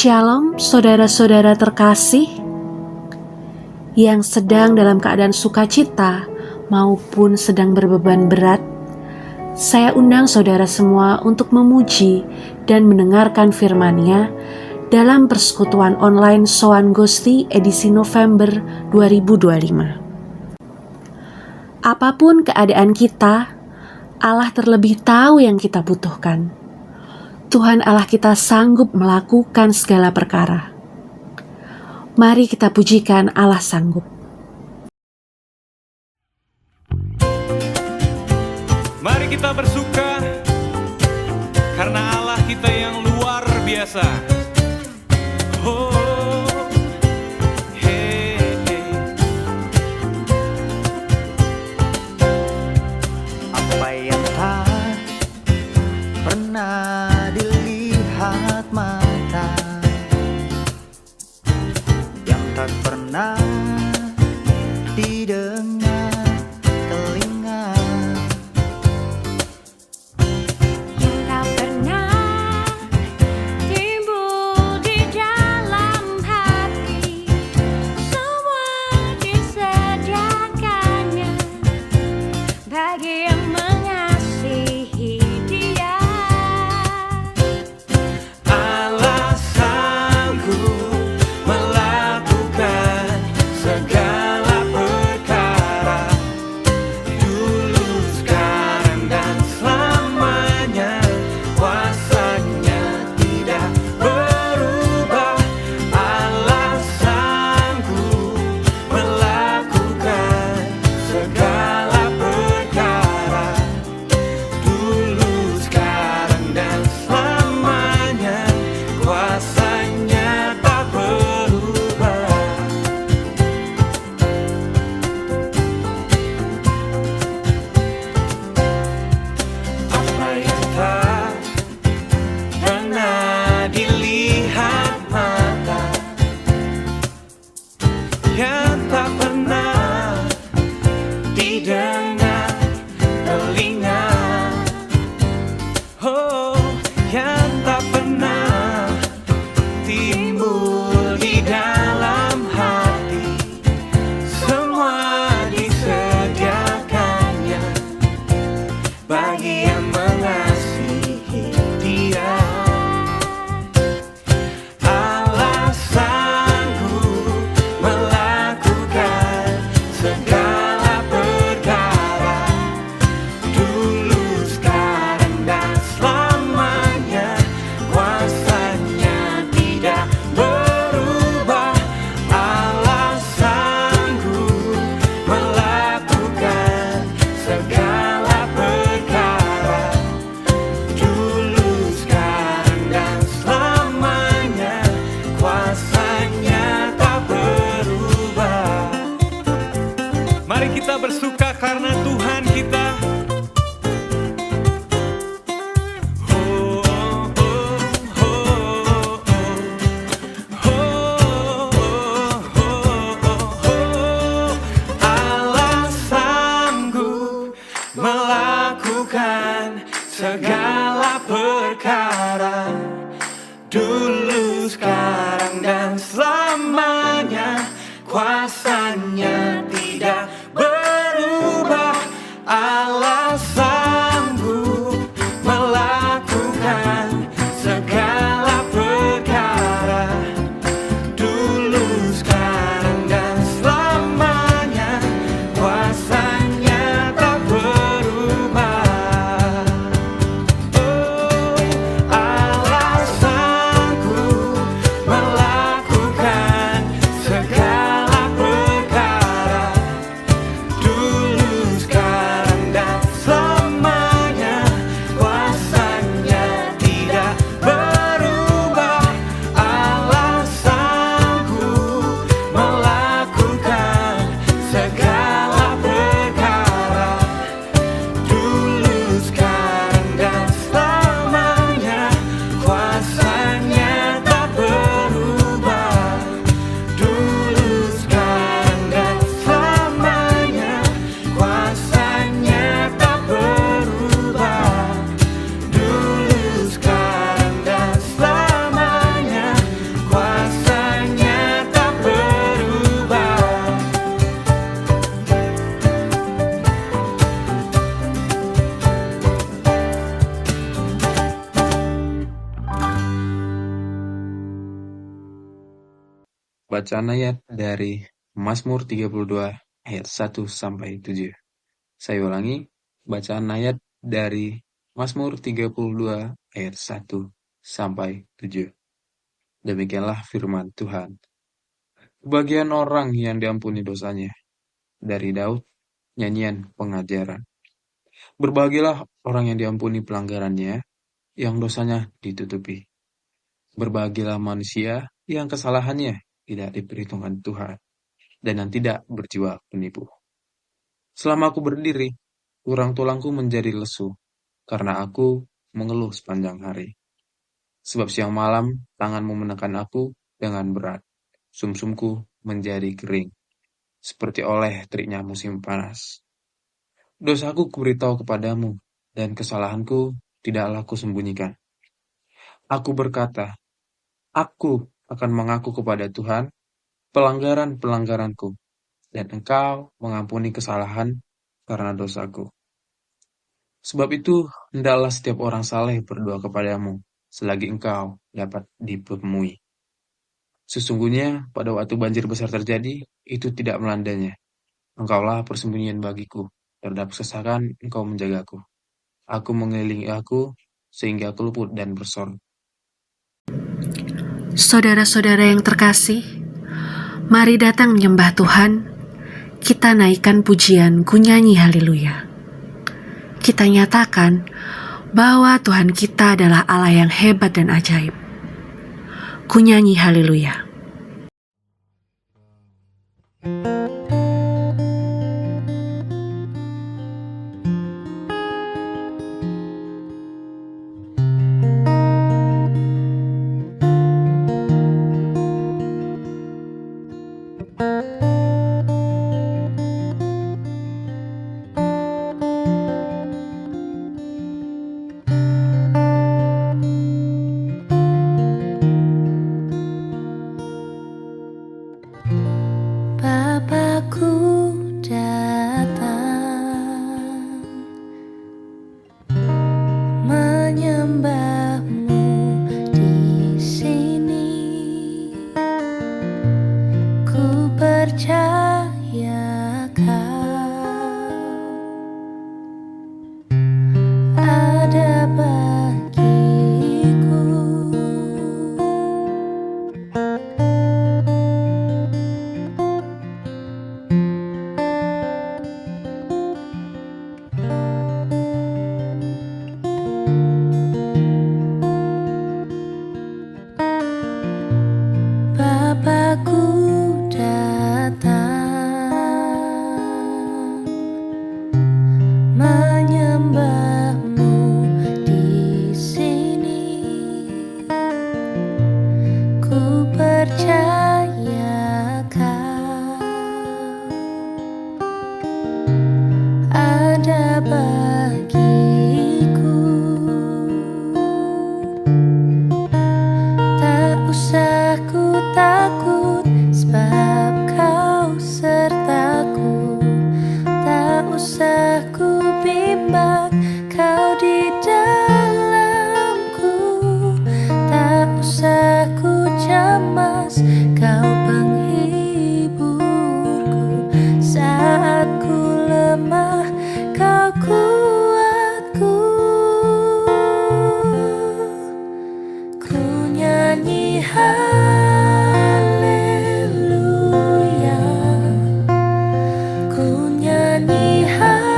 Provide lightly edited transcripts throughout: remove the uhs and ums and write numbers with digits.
Shalom saudara-saudara terkasih yang sedang dalam keadaan sukacita maupun sedang berbeban berat. Saya undang saudara semua untuk memuji dan mendengarkan firman-Nya dalam persekutuan online Soan Gusti edisi November 2025. Apapun keadaan kita, Allah terlebih tahu yang kita butuhkan. Tuhan Allah kita sanggup melakukan segala perkara. Mari kita pujikan Allah sanggup. Mari kita bersuka karena Allah kita yang luar biasa. Oh, hey, hey. Apa yang tak pernah dilihat mata, yang tak pernah didengar telinga, yang tak pernah timbul di dalam hati, semua disediakannya bagi yang mengasihi Dia. Allah sanggup melakukan segala perkara, dulu, sekarang, dan selamanya. Kuasanya tidak berubah. Allah sanggup melakukan segala perkara, dulu, sekarang, dan selamanya. Kuasanya tak berubah. Apa yang tak pernah dilihat mata, yang tak pernah didengar telinga, oh, yang tak pernah timbul di dalam hati, semua disediakannya bagi yang mengasihi Dia. Allah sanggup melakukan segala perkara, dulu, sekarang, dan selamanya. Kuasanya tidak berubah. Allah sanggup melakukan segala perkara, dulu, sekarang, dan selamanya. Kuasanya tak berubah. Mari kita bersuka karena Tuhan kita. Oh, oh, oh, oh, oh. Allah sanggup melakukan segala perkara, dulu, sekarang, dan selamanya. Kuasanya tidak berubah. Allah sanggup melakukan segala perkara, dulu, sekarang, dan selamanya. Kuasanya tak berubah. Oh, Allah sanggup melakukan segala perkara, bacaan ayat dari Mazmur 32 ayat 1 sampai 7. Saya ulangi, bacaan ayat dari Mazmur 32 ayat 1 sampai 7. Demikianlah firman Tuhan. Kebahagiaan orang yang diampuni dosanya. Dari Daud, nyanyian pengajaran. Berbahagialah orang yang diampuni pelanggarannya, yang dosanya ditutupi. Berbahagialah manusia yang kesalahannya tidak diperhitungkan Tuhan, dan yang tidak berjiwa penipu. Selama aku berdiri, tulang-tulangku menjadi lesu, karena aku mengeluh sepanjang hari. Sebab siang malam tanganmu menekan aku dengan berat, sumsumku menjadi kering, seperti oleh teriknya musim panas. Dosaku kuberitahu kepadamu, dan kesalahanku tidaklah kusembunyikan. Aku berkata, aku akan mengaku kepada Tuhan pelanggaran-pelanggaranku, dan Engkau mengampuni kesalahan karena dosaku. Sebab itu, hendaklah setiap orang saleh berdoa kepadamu, selagi Engkau dapat dipenuhi. Sesungguhnya, pada waktu banjir besar terjadi, itu tidak melandanya. Engkaulah persembunyian bagiku, terhadap kesesakan Engkau menjagaku. Aku mengelilingi aku, sehingga aku luput dan bersorak. Saudara-saudara yang terkasih, mari datang menyembah Tuhan. Kita naikkan pujian, kunyanyi haleluya. Kita nyatakan bahwa Tuhan kita adalah Allah yang hebat dan ajaib. Kunyanyi haleluya. Bapakku datang menyembahmu di sini. Ku percaya kau ada bagiku. Bapakku datang menyembahmu di sini. Ku percaya kau ada bagiku. Tak usah ku takut, sebab kau sertaku. Tak usah ku bimbang, kau di dalamku. Tak usah ku cemas, kau penghiburku. Saat ku lemah, kau kuatku. Ku nyanyi haleluya, ku nyanyi haleluya.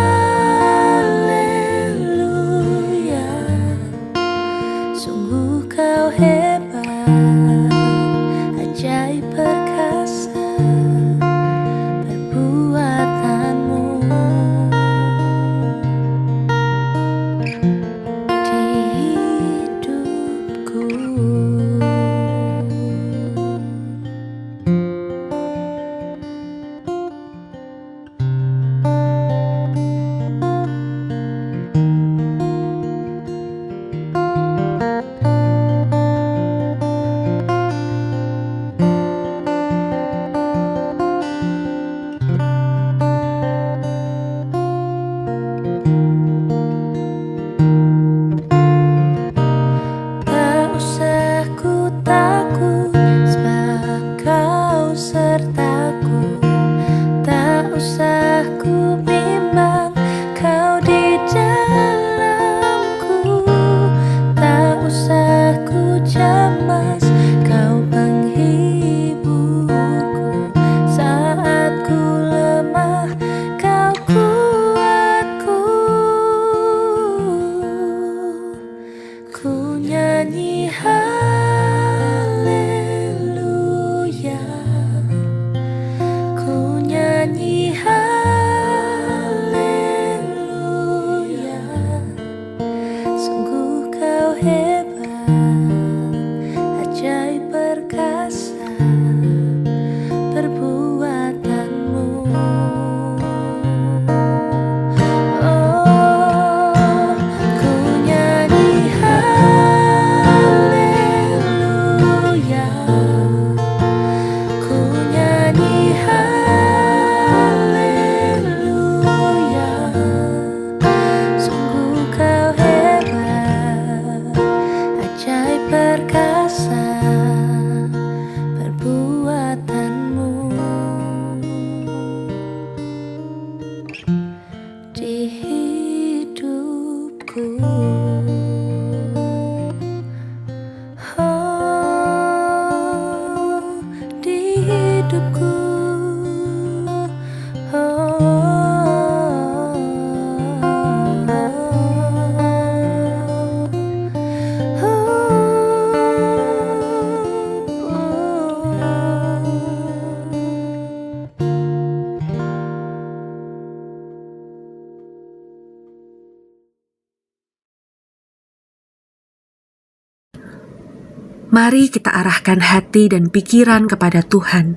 Mari kita arahkan hati dan pikiran kepada Tuhan.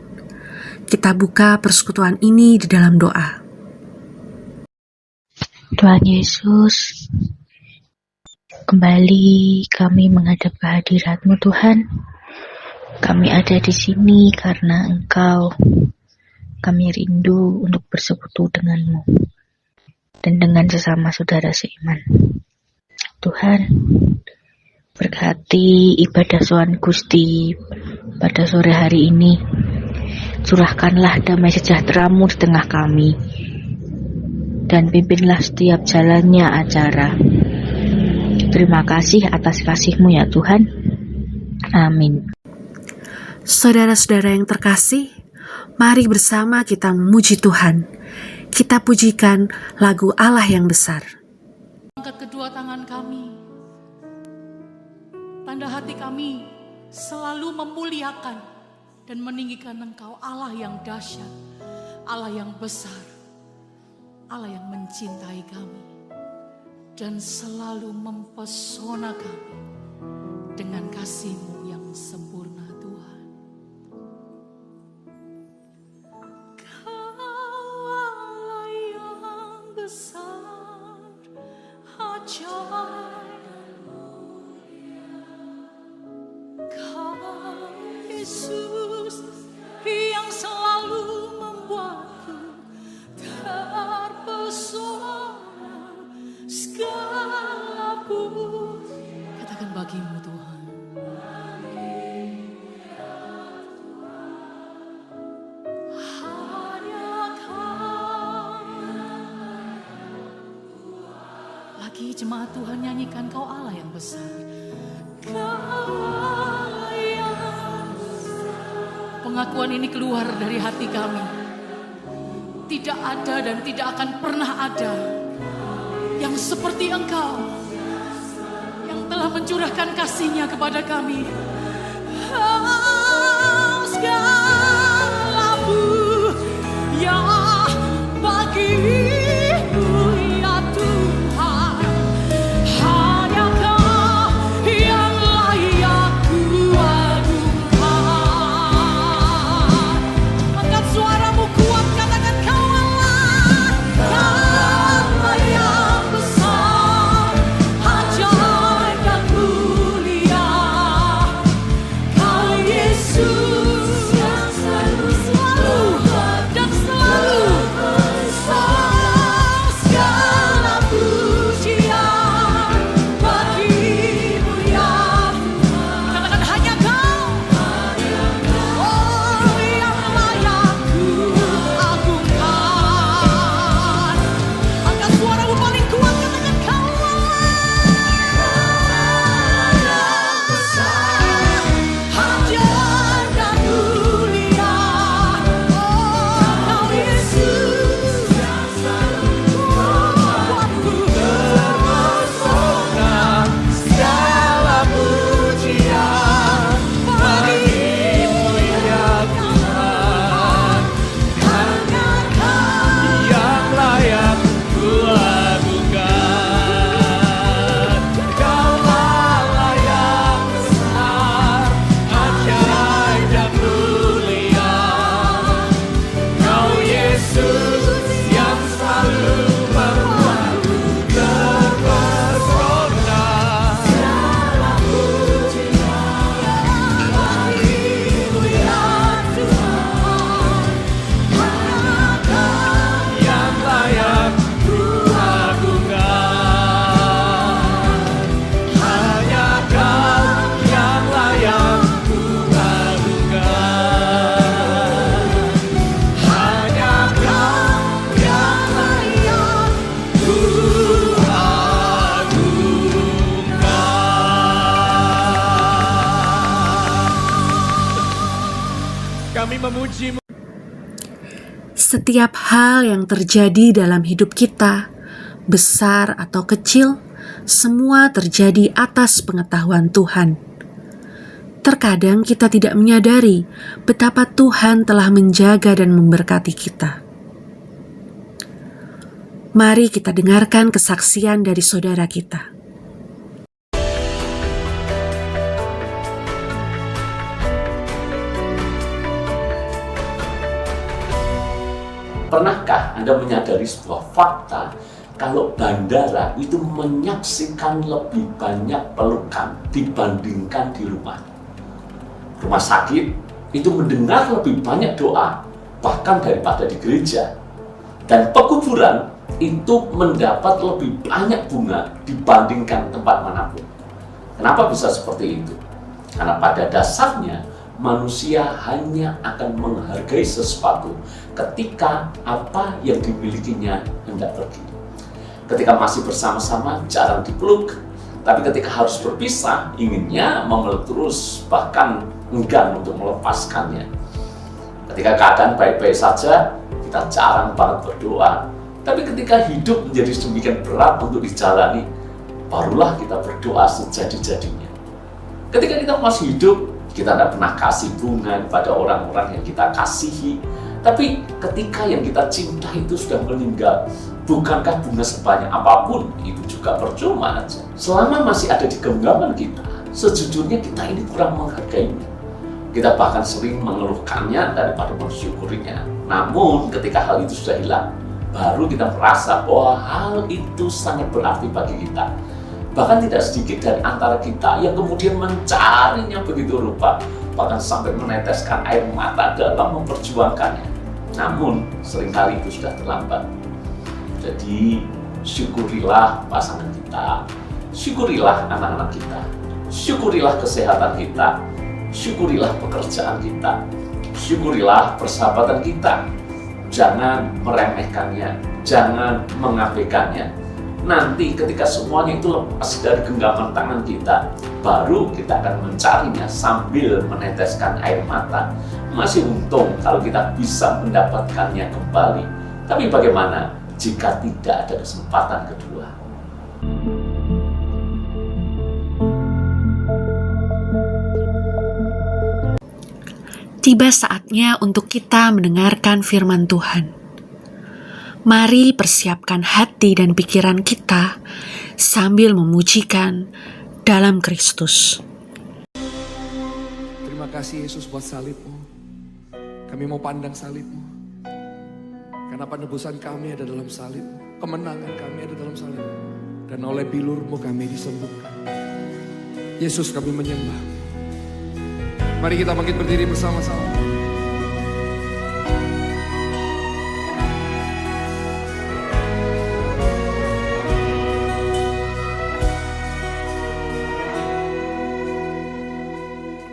Kita buka persekutuan ini di dalam doa. Tuhan Yesus, kembali kami menghadap kehadirat-Mu Tuhan. Kami ada di sini karena Engkau. Kami rindu untuk bersekutu dengan-Mu dan dengan sesama saudara seiman. Tuhan, berkati ibadah sowan Gusti pada sore hari ini. Curahkanlah damai sejahtera-Mu di tengah kami, dan pimpinlah setiap jalannya acara. Terima kasih atas kasih-Mu ya Tuhan. Amin. Saudara-saudara yang terkasih, mari bersama kita memuji Tuhan. Kita pujikan lagu Allah yang besar. Angkat kedua tangan kami. Tanda hati kami selalu memuliakan dan meninggikan Engkau, Allah yang dahsyat, Allah yang besar, Allah yang mencintai kami dan selalu mempesona kami dengan kasih-Mu yang sempurna, Tuhan. Kau Allah yang besar, ajaib. Kau Yesus yang selalu membuatku terpesona segala pun. Katakan bagi-Mu Tuhan. Hanya Kau. Lagi jemaat Tuhan nyanyikan, Kau Allah yang besar. Pengakuan ini keluar dari hati kami. Tidak ada dan tidak akan pernah ada yang seperti Engkau, yang telah mencurahkan kasih-Nya kepada kami. Segala puja bagi-Mu ya Tuhan. Hanya Kau yang layak kuagungkan. Angkat suaramu kuat, katakan Kau Allah, Allah yang besar, ajaib dan mulia. Kau Yesus yang selalu dan selalu segala pujian bagi-Mu ya Tuhan. Katakan hanya Kau, oh yang layak kuagungkan. Angkat suaramu paling kuat, katakan Kau Allah yang besar, ajaib dan mulia. Oh Kau Yesus yang selalu membuatku terpesona segala pujian bagi-Mu ya Tuhan. Hanya Kau yang layak kuagungkan. Kau Allah yang besar, ajaib dan mulia. Kau Yesus yang selalu membuatku terpesona. Segala pujian bagi-Mu ya Tuhan. Hanya Kau yang layak kuagungkan. Hanya Kau yang layak kuagungkan. Hanya Kau yang layak kuagungkan. Kami memuji-Mu. Setiap hal yang terjadi dalam hidup kita, besar atau kecil, semua terjadi atas pengetahuan Tuhan. Terkadang kita tidak menyadari betapa Tuhan telah menjaga dan memberkati kita. Mari kita dengarkan kesaksian dari saudara kita. Anda menyadari sebuah fakta, kalau bandara itu menyaksikan lebih banyak pelukan dibandingkan di rumah. Rumah sakit itu mendengar lebih banyak doa, bahkan daripada di gereja. Dan pekuburan itu mendapat lebih banyak bunga dibandingkan tempat manapun. Kenapa bisa seperti itu? Karena pada dasarnya manusia hanya akan menghargai sesuatu ketika apa yang dimilikinya hendak pergi. Ketika masih bersama-sama jarang dipeluk, tapi ketika harus berpisah inginnya memeluk terus, bahkan enggan untuk melepaskannya. Ketika keadaan baik-baik saja, kita jarang banget berdoa. Tapi ketika hidup menjadi sedemikian berat untuk dijalani, barulah kita berdoa sejadi-jadinya. Ketika kita masih hidup, kita tidak pernah kasih bunga kepada orang-orang yang kita kasihi. Tapi ketika yang kita cinta itu sudah meninggal, bukankah bunga sebanyak apapun itu juga percuma aja? Selama masih ada di genggaman kita, sejujurnya kita ini kurang menghargainya. Kita bahkan sering mengeluhkannya daripada mensyukurinya. Namun ketika hal itu sudah hilang, baru kita merasa bahwa hal itu sangat berarti bagi kita. Bahkan tidak sedikit dari antara kita yang kemudian mencarinya begitu rupa, bahkan sampai meneteskan air mata dalam memperjuangkannya. Namun seringkali itu sudah terlambat. Jadi syukurilah pasangan kita, syukurilah anak-anak kita, syukurilah kesehatan kita, syukurilah pekerjaan kita, syukurilah persahabatan kita. Jangan meremehkannya, jangan mengabaikannya. Nanti ketika semuanya itu lepas dari genggaman tangan kita, baru kita akan mencarinya sambil meneteskan air mata. Masih untung kalau kita bisa mendapatkannya kembali. Tapi bagaimana jika tidak ada kesempatan kedua? Tiba saatnya untuk kita mendengarkan firman Tuhan. Mari persiapkan hati dan pikiran kita sambil memujikan dalam Kristus. Terima kasih Yesus buat salib-Mu. Kami mau pandang salib-Mu. Karena penebusan kami ada dalam salib-Mu. Kemenangan kami ada dalam salib-Mu. Dan oleh bilur-Mu kami disembuhkan. Yesus, kami menyembah. Mari kita bangkit berdiri bersama-sama.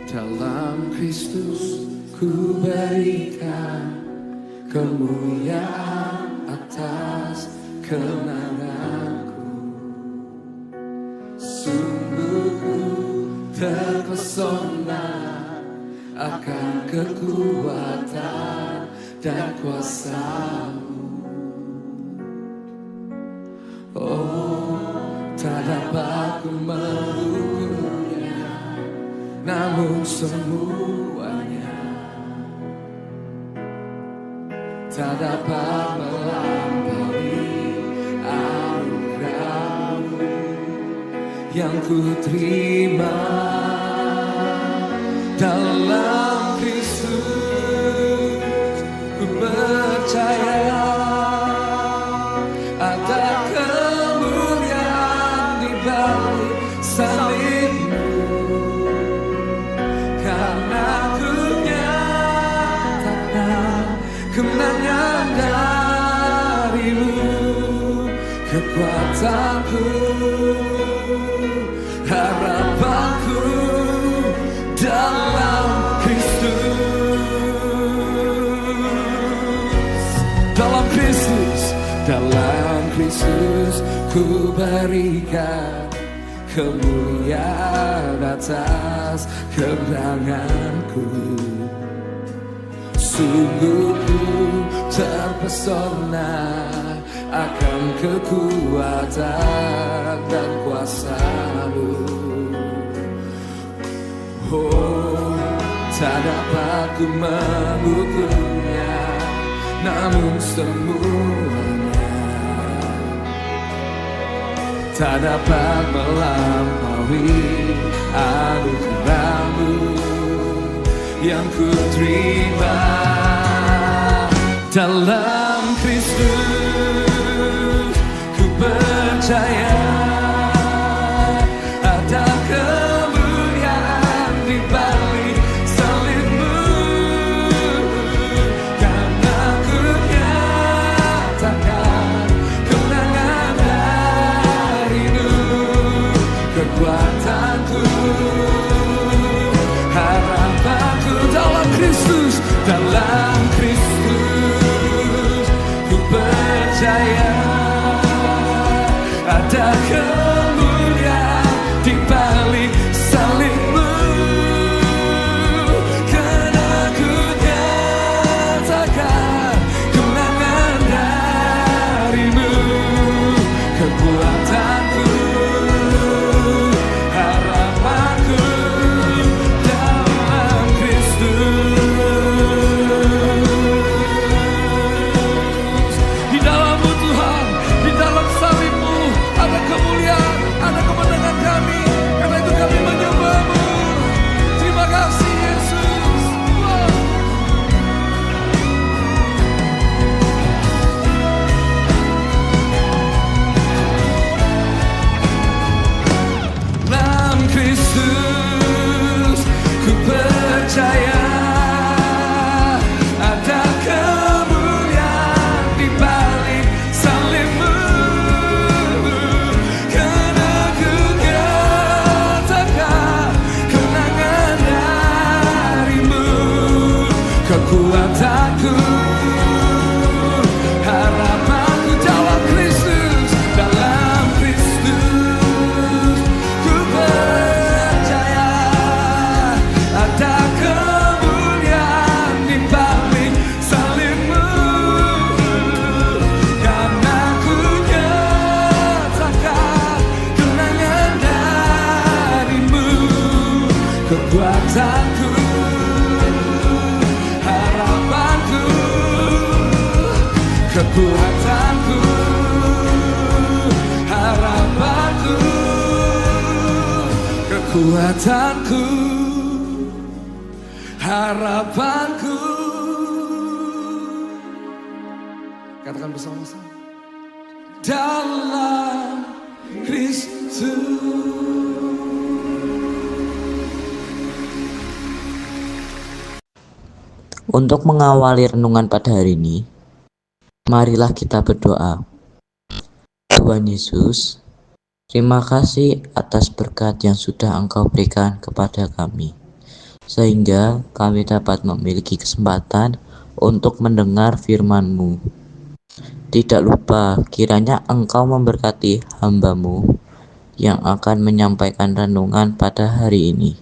Dalam Kristus ku berikan kemuliaan atas kemenanganku. Sungguh ku terpesona akan kekuatan dan kuasa-Mu. Oh, tak dapat ku mengukurnya, namun semuanya tak dapat melampaui anugerah-Mu yang ku terima. Dalam Kristus ku percaya ada kemuliaan di balik salib-Mu, karena ku nyatakan kemenangan dari-Mu, kekuatanku, harapanku dalam Kristus. Dalam Kristus, dalam Kristus ku berikan kemuliaan atas kemenanganku. Sungguh ku terpesona akan kekuatan dan kuasa-Mu. Oh, tak dapat ku mengukurnya, namun semuanya tak dapat melampaui anugerah-Mu yang ku terima. Dalam Kristus Kristus, ku percaya ada kemuliaan di balik salibmu, karena ku nyatakan kemenangan darimu, kekuatanku, harapanku dalam Kristus, dalam Kristus, ku percaya ada kemuliaan di balik salibmu, karena ku nyatakan kemenangan darimu, kekuatanku, harapanku dalam Kristus. Di dalammu Tuhan, di dalam salibmu ada kemuliaan, ada kemenangan kami. Karena itu kami menyembahmu. Terima kasih Yesus. Wow. Dalam Kristus, ku percaya ada kemuliaan di balik salibmu, karena ku nyatakan kemenangan darimu, kekuatanku, harapanku dalam Kristus, dalam Kristus, ku percaya ada kemuliaan di balik salibmu, karena ku nyatakan kemenangan darimu, kekuatanku, harapanku, kekuatanku, harapanku, kekuatanku, harapanku. Katakan bersama-sama. Dalam Kristus. Untuk mengawali renungan pada hari ini, marilah kita berdoa. Tuhan Yesus, terima kasih atas berkat yang sudah Engkau berikan kepada kami, sehingga kami dapat memiliki kesempatan untuk mendengar firman-Mu. Tidak lupa, kiranya Engkau memberkati hamba-Mu yang akan menyampaikan renungan pada hari ini,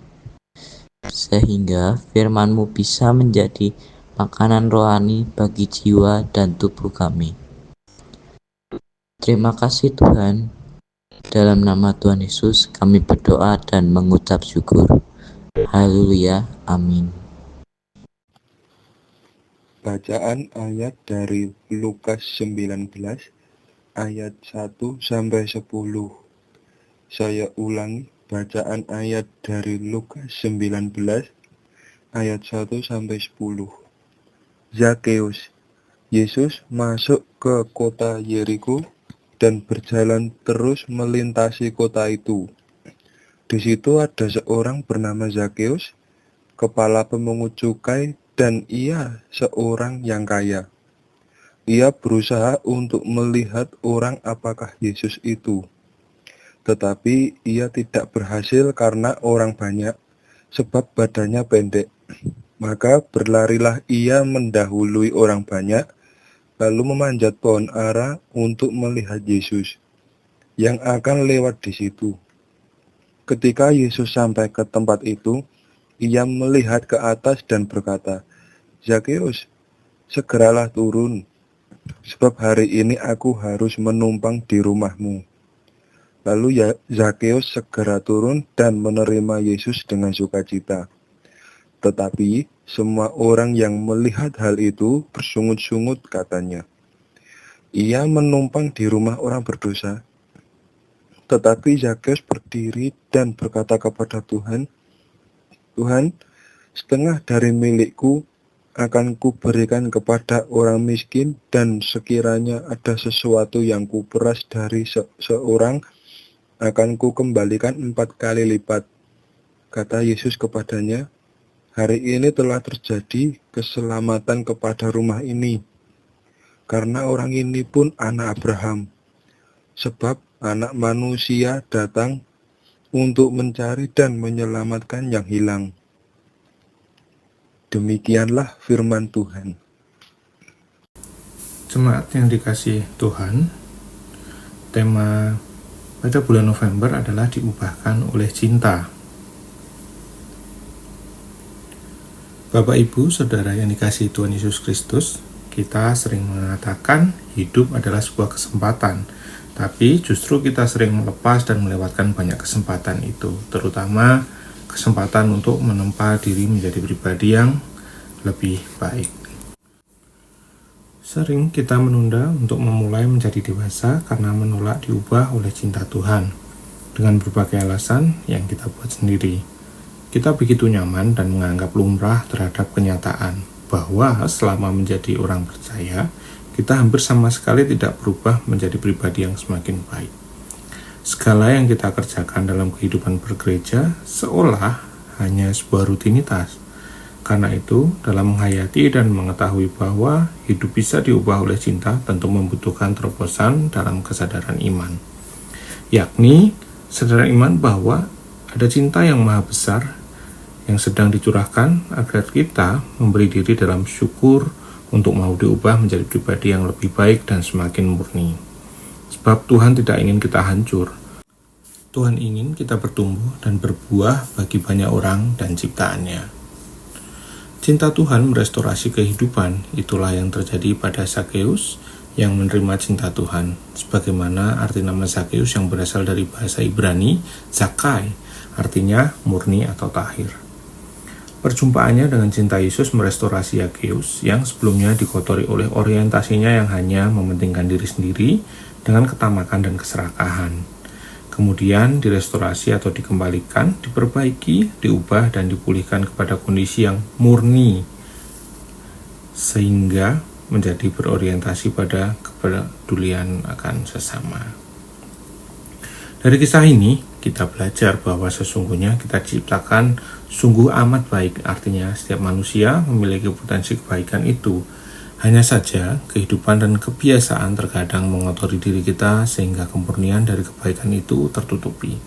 sehingga firman-Mu bisa menjadi makanan rohani bagi jiwa dan tubuh kami. Terima kasih Tuhan. Dalam nama Tuhan Yesus kami berdoa dan mengucap syukur. Haleluya, amin. Bacaan ayat dari Lukas 19 ayat 1 sampai 10. Saya ulangi, bacaan ayat dari Lukas 19 ayat 1 sampai 10. Zakeus. Yesus masuk ke kota Yeriko dan berjalan terus melintasi kota itu. Di situ ada seorang bernama Zakeus, kepala pemungut cukai, dan ia seorang yang kaya. Ia berusaha untuk melihat orang apakah Yesus itu. Tetapi ia tidak berhasil karena orang banyak, sebab badannya pendek. Maka berlarilah ia mendahului orang banyak, lalu memanjat pohon ara untuk melihat Yesus yang akan lewat di situ. Ketika Yesus sampai ke tempat itu, ia melihat ke atas dan berkata, "Zakeus, segeralah turun, sebab hari ini aku harus menumpang di rumahmu." Lalu Zakeus segera turun dan menerima Yesus dengan sukacita. Tetapi semua orang yang melihat hal itu bersungut-sungut katanya, "Ia menumpang di rumah orang berdosa." Tetapi Zakeus berdiri dan berkata kepada Tuhan, "Tuhan, setengah dari milikku akan kuberikan kepada orang miskin, dan sekiranya ada sesuatu yang kuperas dari seorang, akan kukembalikan 4 kali lipat. Kata Yesus kepadanya, hari ini telah terjadi keselamatan kepada rumah ini, karena orang ini pun anak Abraham. Sebab anak manusia datang untuk mencari dan menyelamatkan yang hilang. Demikianlah firman Tuhan. Jemaat yang dikasihi Tuhan, tema pada bulan November adalah diubahkan oleh cinta. Bapak, Ibu, Saudara yang dikasihi Tuhan Yesus Kristus, kita sering mengatakan hidup adalah sebuah kesempatan, tapi justru kita sering melepas dan melewatkan banyak kesempatan itu, terutama kesempatan untuk menempa diri menjadi pribadi yang lebih baik. Sering kita menunda untuk memulai menjadi dewasa karena menolak diubah oleh cinta Tuhan dengan berbagai alasan yang kita buat sendiri. Kita begitu nyaman dan menganggap lumrah terhadap kenyataan bahwa selama menjadi orang percaya, kita hampir sama sekali tidak berubah menjadi pribadi yang semakin baik. Segala yang kita kerjakan dalam kehidupan bergereja seolah hanya sebuah rutinitas. Karena itu, dalam menghayati dan mengetahui bahwa hidup bisa diubah oleh cinta tentu membutuhkan terobosan dalam kesadaran iman. Yakni, kesadaran iman bahwa ada cinta yang maha besar yang sedang dicurahkan agar kita memberi diri dalam syukur untuk mau diubah menjadi pribadi yang lebih baik dan semakin murni. Sebab Tuhan tidak ingin kita hancur. Tuhan ingin kita bertumbuh dan berbuah bagi banyak orang dan ciptaannya. Cinta Tuhan merestorasi kehidupan, itulah yang terjadi pada Zakeus yang menerima cinta Tuhan. Sebagaimana arti nama Zakeus yang berasal dari bahasa Ibrani, Zakai, artinya murni atau tahir. Perjumpaannya dengan cinta Yesus merestorasi Zakeus yang sebelumnya dikotori oleh orientasinya yang hanya mementingkan diri sendiri dengan ketamakan dan keserakahan. Kemudian direstorasi atau dikembalikan, diperbaiki, diubah dan dipulihkan kepada kondisi yang murni sehingga menjadi berorientasi pada kepedulian akan sesama. Dari kisah ini, kita belajar bahwa sesungguhnya kita diciptakan sungguh amat baik, artinya setiap manusia memiliki potensi kebaikan itu. Hanya saja, kehidupan dan kebiasaan terkadang mengotori diri kita sehingga kemurnian dari kebaikan itu tertutupi.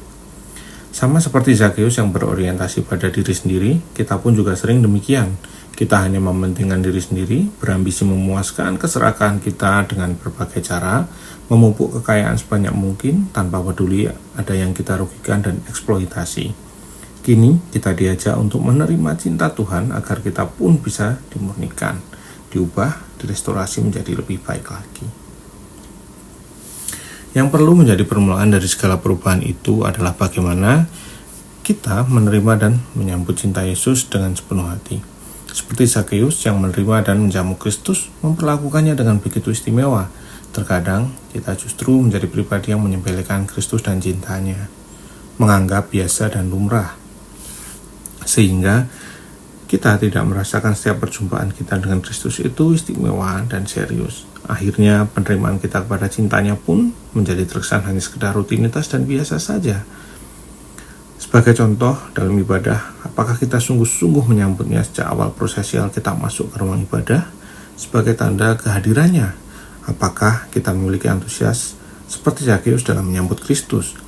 Sama seperti Zakeus yang berorientasi pada diri sendiri, kita pun juga sering demikian. Kita hanya mementingkan diri sendiri, berambisi memuaskan keserakahan kita dengan berbagai cara, memupuk kekayaan sebanyak mungkin tanpa peduli ada yang kita rugikan dan eksploitasi. Kini kita diajak untuk menerima cinta Tuhan agar kita pun bisa dimurnikan, diubah, direstorasi menjadi lebih baik lagi. Yang perlu menjadi permulaan dari segala perubahan itu adalah bagaimana kita menerima dan menyambut cinta Yesus dengan sepenuh hati. Seperti Zakeus yang menerima dan menjamu Kristus, memperlakukannya dengan begitu istimewa. Terkadang kita justru menjadi pribadi yang menyepelekan Kristus dan cintanya, menganggap biasa dan lumrah, sehingga kita tidak merasakan setiap perjumpaan kita dengan Kristus itu istimewa dan serius. Akhirnya penerimaan kita kepada cintanya pun menjadi terkesan hanya sekedar rutinitas dan biasa saja. Sebagai contoh, dalam ibadah, apakah kita sungguh-sungguh menyambutnya sejak awal prosesi Alkitab masuk ke ruang ibadah sebagai tanda kehadirannya? Apakah kita memiliki antusias seperti Zakeus dalam menyambut Kristus?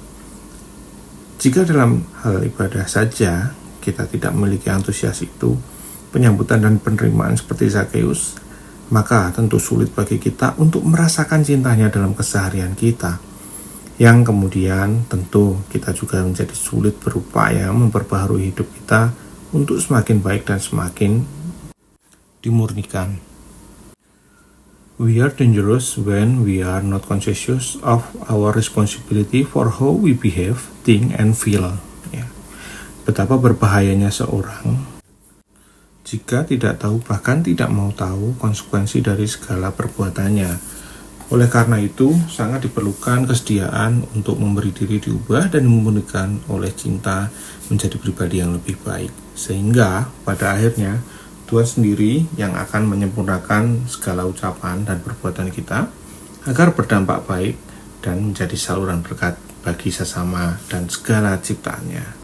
Jika dalam hal ibadah saja kita tidak memiliki antusias itu, penyambutan dan penerimaan seperti Zakeus, maka tentu sulit bagi kita untuk merasakan cintanya dalam keseharian kita. Yang kemudian tentu kita juga menjadi sulit berupaya memperbaharui hidup kita untuk semakin baik dan semakin dimurnikan. We are dangerous when we are not conscious of our responsibility for how we behave, think, and feel. Betapa berbahayanya seorang jika tidak tahu, bahkan tidak mau tahu konsekuensi dari segala perbuatannya. Oleh karena itu, sangat diperlukan kesediaan untuk memberi diri diubah dan dimurnikan oleh cinta menjadi pribadi yang lebih baik. Sehingga pada akhirnya Tuhan sendiri yang akan menyempurnakan segala ucapan dan perbuatan kita agar berdampak baik dan menjadi saluran berkat bagi sesama dan segala ciptaannya.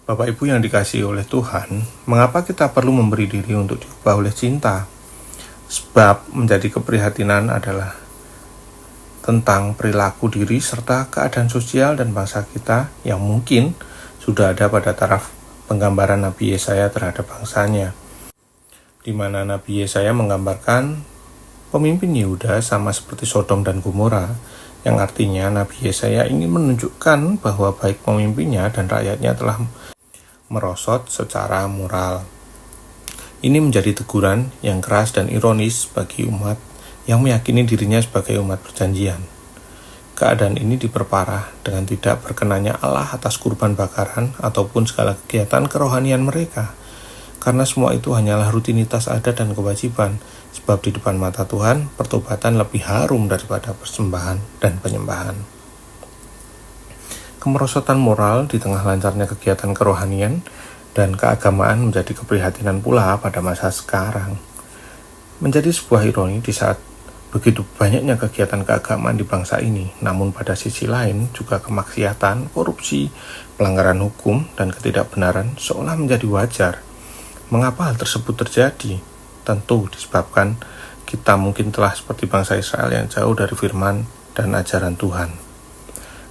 Bapak Ibu yang dikasihi oleh Tuhan, mengapa kita perlu memberi diri untuk diubah oleh cinta? Sebab menjadi keprihatinan adalah tentang perilaku diri serta keadaan sosial dan bangsa kita yang mungkin sudah ada pada taraf penggambaran Nabi Yesaya terhadap bangsanya, di mana Nabi Yesaya menggambarkan pemimpin Yehuda sama seperti Sodom dan Gomora, yang artinya Nabi Yesaya ingin menunjukkan bahwa baik pemimpinnya dan rakyatnya telah merosot secara moral. Ini menjadi teguran yang keras dan ironis bagi umat yang meyakini dirinya sebagai umat perjanjian. Keadaan ini diperparah dengan tidak berkenannya Allah atas kurban bakaran ataupun segala kegiatan kerohanian mereka, karena semua itu hanyalah rutinitas adat dan kewajiban, sebab di depan mata Tuhan, pertobatan lebih harum daripada persembahan dan penyembahan. Kemerosotan moral di tengah lancarnya kegiatan kerohanian dan keagamaan menjadi keprihatinan pula pada masa sekarang. Menjadi sebuah ironi di saat begitu banyaknya kegiatan keagamaan di bangsa ini, namun pada sisi lain juga kemaksiatan, korupsi, pelanggaran hukum, dan ketidakbenaran seolah menjadi wajar. Mengapa hal tersebut terjadi? Tentu disebabkan kita mungkin telah seperti bangsa Israel yang jauh dari firman dan ajaran Tuhan.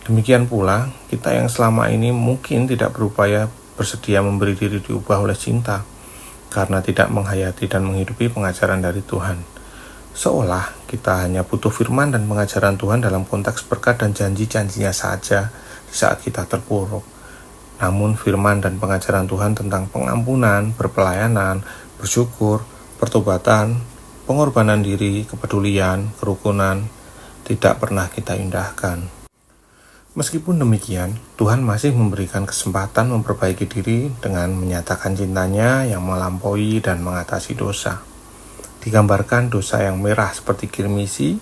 Demikian pula, kita yang selama ini mungkin tidak berupaya bersedia memberi diri diubah oleh cinta, karena tidak menghayati dan menghidupi pengajaran dari Tuhan. Seolah kita hanya butuh firman dan pengajaran Tuhan dalam konteks berkat dan janji-janjinya saja di saat kita terpuruk. Namun firman dan pengajaran Tuhan tentang pengampunan, berpelayanan, bersyukur, pertobatan, pengorbanan diri, kepedulian, kerukunan, tidak pernah kita indahkan. Meskipun demikian, Tuhan masih memberikan kesempatan memperbaiki diri dengan menyatakan cintanya yang melampaui dan mengatasi dosa. Digambarkan dosa yang merah seperti kirmisi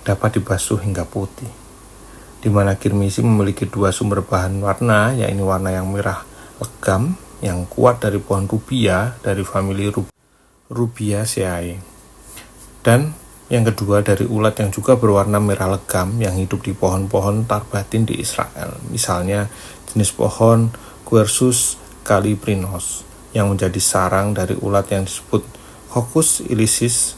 dapat dibasuh hingga putih, di mana kirmisi memiliki dua sumber bahan warna, yaitu warna yang merah legam yang kuat dari pohon rubia dari famili Rubiaceae, dan yang kedua dari ulat yang juga berwarna merah legam yang hidup di pohon-pohon tarbatin di Israel, misalnya jenis pohon Quercus caliprinos yang menjadi sarang dari ulat yang disebut Coccus ilicis,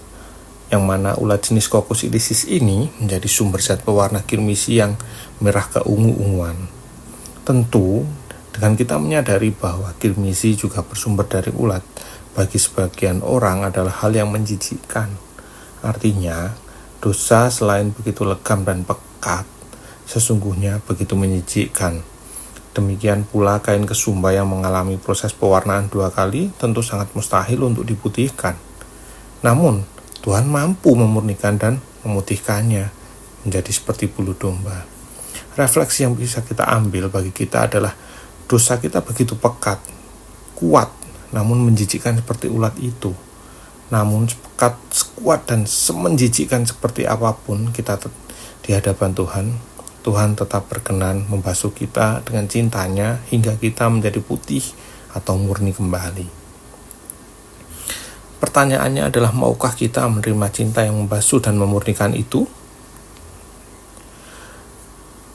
yang mana ulat jenis Coccus ilicis ini menjadi sumber zat pewarna kirmisi yang merah keungu-unguan. Tentu dengan kita menyadari bahwa kirmisi juga bersumber dari ulat, bagi sebagian orang adalah hal yang menjijikkan. Artinya, dosa selain begitu legam dan pekat, sesungguhnya begitu menyijikkan. Demikian pula kain kesumba yang mengalami proses pewarnaan 2 kali tentu sangat mustahil untuk diputihkan. Namun, Tuhan mampu memurnikan dan memutihkannya menjadi seperti bulu domba. Refleksi yang bisa kita ambil bagi kita adalah dosa kita begitu pekat, kuat, namun menjijikkan seperti ulat itu. Namun sepekat, sekuat, dan semenjijikkan seperti apapun kita di hadapan Tuhan, Tuhan tetap berkenan membasuh kita dengan cintanya hingga kita menjadi putih atau murni kembali. Pertanyaannya adalah, maukah kita menerima cinta yang membasuh dan memurnikan itu?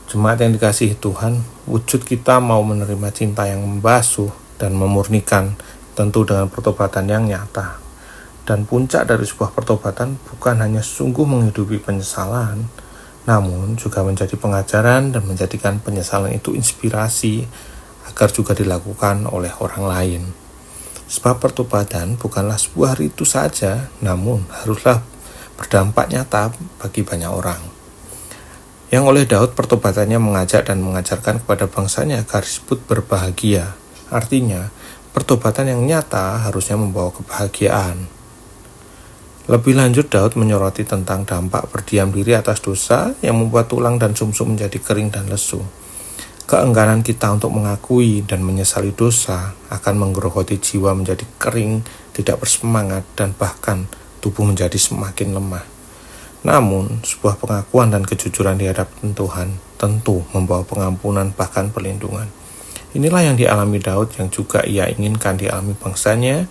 Jemaat yang dikasihi Tuhan, wujud kita mau menerima cinta yang membasuh dan memurnikan tentu dengan pertobatan yang nyata. Dan puncak dari sebuah pertobatan bukan hanya sungguh menghidupi penyesalan, namun juga menjadi pengajaran dan menjadikan penyesalan itu inspirasi agar juga dilakukan oleh orang lain. Sebab pertobatan bukanlah sebuah ritu saja, namun haruslah berdampak nyata bagi banyak orang. Yang oleh Daud pertobatannya mengajak dan mengajarkan kepada bangsanya agar disebut berbahagia. Artinya, pertobatan yang nyata harusnya membawa kebahagiaan. Lebih lanjut, Daud menyoroti tentang dampak berdiam diri atas dosa yang membuat tulang dan sumsum menjadi kering dan lesu. Keengganan kita untuk mengakui dan menyesali dosa akan menggerogoti jiwa menjadi kering, tidak bersemangat, dan bahkan tubuh menjadi semakin lemah. Namun, sebuah pengakuan dan kejujuran di hadapan Tuhan tentu membawa pengampunan bahkan perlindungan. Inilah yang dialami Daud yang juga ia inginkan dialami bangsanya,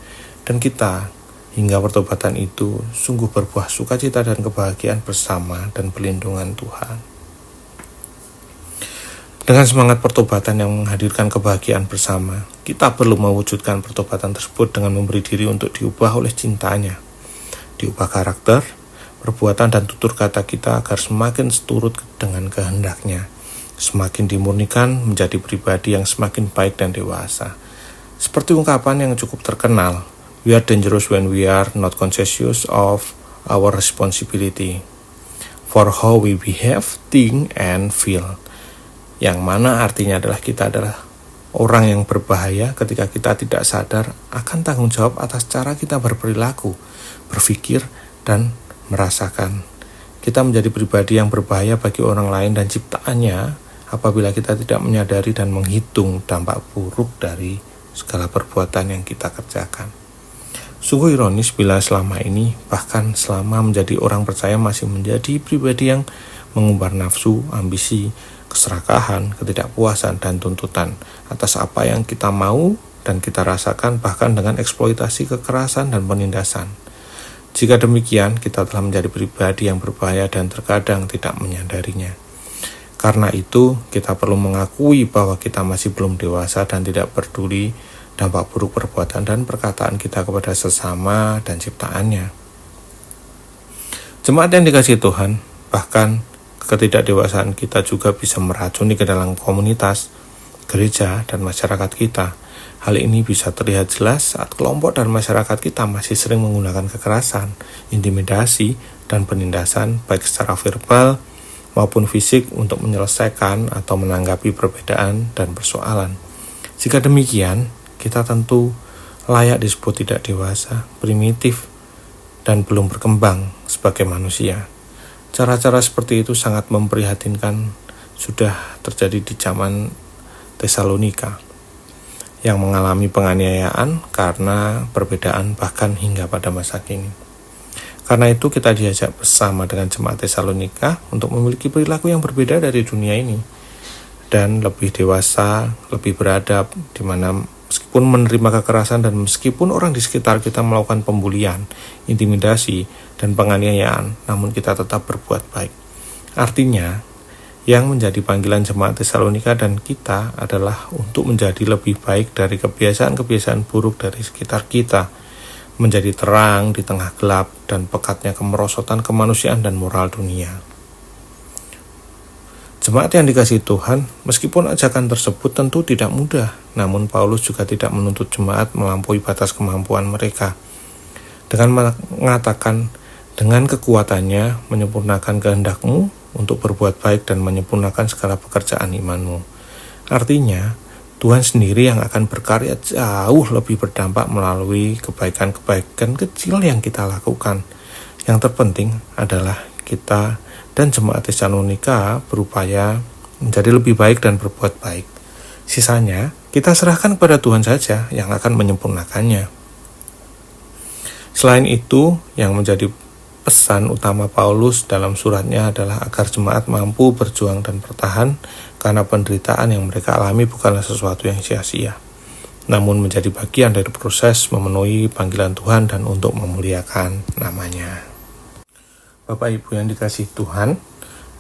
Dan kita hingga pertobatan itu sungguh berbuah sukacita dan kebahagiaan bersama dan perlindungan Tuhan. Dengan semangat pertobatan yang menghadirkan kebahagiaan bersama, kita perlu mewujudkan pertobatan tersebut dengan memberi diri untuk diubah oleh cintanya. Diubah karakter, perbuatan dan tutur kata kita agar semakin seturut dengan kehendaknya, semakin dimurnikan menjadi pribadi yang semakin baik dan dewasa. Seperti ungkapan yang cukup terkenal, "We are dangerous when we are not conscious of our responsibility for how we behave, think, and feel." Yang mana artinya adalah kita adalah orang yang berbahaya ketika kita tidak sadar akan tanggung jawab atas cara kita berperilaku, berpikir, dan merasakan. Kita menjadi pribadi yang berbahaya bagi orang lain dan ciptaannya apabila kita tidak menyadari dan menghitung dampak buruk dari segala perbuatan yang kita kerjakan. Sungguh ironis bila selama ini, bahkan selama menjadi orang percaya, masih menjadi pribadi yang mengumbar nafsu, ambisi, keserakahan, ketidakpuasan, dan tuntutan atas apa yang kita mau dan kita rasakan, bahkan dengan eksploitasi, kekerasan, dan penindasan. Jika demikian, kita telah menjadi pribadi yang berbahaya dan terkadang tidak menyadarinya. Karena itu, kita perlu mengakui bahwa kita masih belum dewasa dan tidak peduli dampak buruk perbuatan dan perkataan kita kepada sesama dan ciptaannya. Jemaat yang dikasihi Tuhan, bahkan ketidakdewasaan kita juga bisa meracuni ke dalam komunitas, gereja, dan masyarakat kita. Hal ini bisa terlihat jelas saat kelompok dan masyarakat kita masih sering menggunakan kekerasan, intimidasi, dan penindasan baik secara verbal maupun fisik untuk menyelesaikan atau menanggapi perbedaan dan persoalan. Jika demikian, kita tentu layak disebut tidak dewasa, primitif, dan belum berkembang sebagai manusia. Cara-cara seperti itu sangat memprihatinkan, sudah terjadi di zaman Tesalonika yang mengalami penganiayaan karena perbedaan bahkan hingga pada masa kini. Karena itu kita diajak bersama dengan jemaat Tesalonika untuk memiliki perilaku yang berbeda dari dunia ini dan lebih dewasa, lebih beradab, di mana meskipun menerima kekerasan dan meskipun orang di sekitar kita melakukan pembulian, intimidasi, dan penganiayaan, namun kita tetap berbuat baik. Artinya, yang menjadi panggilan jemaat Tesalonika dan kita adalah untuk menjadi lebih baik dari kebiasaan-kebiasaan buruk dari sekitar kita, menjadi terang di tengah gelap dan pekatnya kemerosotan kemanusiaan dan moral dunia. Jemaat yang dikasihi Tuhan, meskipun ajakan tersebut tentu tidak mudah, namun Paulus juga tidak menuntut jemaat melampaui batas kemampuan mereka. Dengan mengatakan, dengan kekuatannya menyempurnakan kehendakmu untuk berbuat baik dan menyempurnakan segala pekerjaan imanmu. Artinya, Tuhan sendiri yang akan berkarya jauh lebih berdampak melalui kebaikan-kebaikan kecil yang kita lakukan. Yang terpenting adalah kita dan jemaat Tesalonika berupaya menjadi lebih baik dan berbuat baik. Sisanya, kita serahkan kepada Tuhan saja yang akan menyempurnakannya. Selain itu, yang menjadi pesan utama Paulus dalam suratnya adalah agar jemaat mampu berjuang dan bertahan karena penderitaan yang mereka alami bukanlah sesuatu yang sia-sia, namun menjadi bagian dari proses memenuhi panggilan Tuhan dan untuk memuliakan namanya. Bapak Ibu yang dikasihi Tuhan,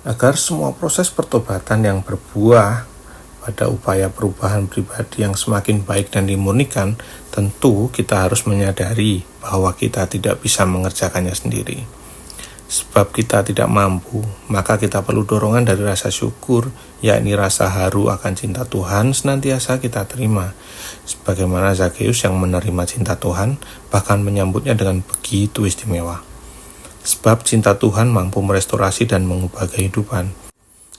agar semua proses pertobatan yang berbuah pada upaya perubahan pribadi yang semakin baik dan dimurnikan, tentu kita harus menyadari bahwa kita tidak bisa mengerjakannya sendiri. Sebab kita tidak mampu, maka kita perlu dorongan dari rasa syukur, yakni rasa haru akan cinta Tuhan senantiasa kita terima. Sebagaimana Zakeus yang menerima cinta Tuhan, bahkan menyambutnya dengan begitu istimewa. Sebab cinta Tuhan mampu merestorasi dan mengubah kehidupan.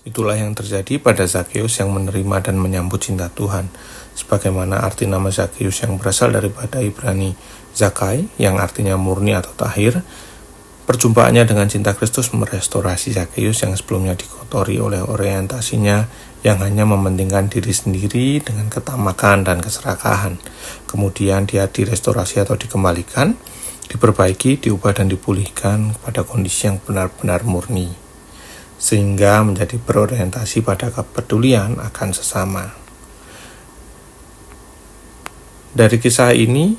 Itulah yang terjadi pada Zakeus yang menerima dan menyambut cinta Tuhan. Sebagaimana arti nama Zakeus yang berasal daripada Ibrani Zakai, yang artinya murni atau tahir. Perjumpaannya dengan cinta Kristus merestorasi Zakeus yang sebelumnya dikotori oleh orientasinya yang hanya mementingkan diri sendiri dengan ketamakan dan keserakahan. Kemudian dia direstorasi atau dikembalikan, diperbaiki, diubah dan dipulihkan pada kondisi yang benar-benar murni, sehingga menjadi berorientasi pada kepedulian akan sesama. Dari kisah ini,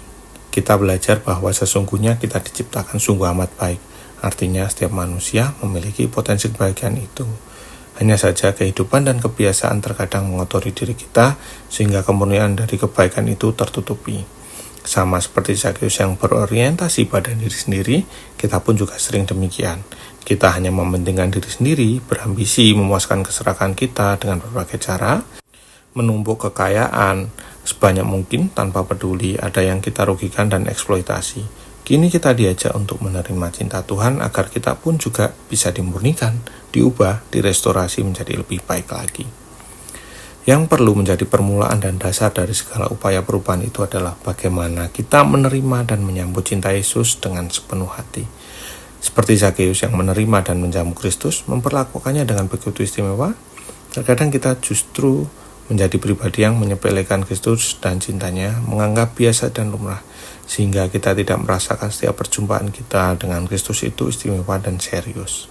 kita belajar bahwa sesungguhnya kita diciptakan sungguh amat baik. Artinya setiap manusia memiliki potensi kebahagiaan itu. Hanya saja kehidupan dan kebiasaan terkadang mengotori diri kita sehingga kemurnian dari kebaikan itu tertutupi. Sama seperti Zakeus yang berorientasi pada diri sendiri, kita pun juga sering demikian. Kita hanya mementingkan diri sendiri, berambisi memuaskan keserakan kita dengan berbagai cara, menumpuk kekayaan sebanyak mungkin tanpa peduli ada yang kita rugikan dan eksploitasi. Kini kita diajak untuk menerima cinta Tuhan agar kita pun juga bisa dimurnikan, diubah, direstorasi menjadi lebih baik lagi. Yang perlu menjadi permulaan dan dasar dari segala upaya perubahan itu adalah bagaimana kita menerima dan menyambut cinta Yesus dengan sepenuh hati. Seperti Zakeus yang menerima dan menjamu Kristus, memperlakukannya dengan begitu istimewa, terkadang kita justru menjadi pribadi yang menyepelekan Kristus dan cintanya, menganggap biasa dan lumrah, sehingga kita tidak merasakan setiap perjumpaan kita dengan Kristus itu istimewa dan serius.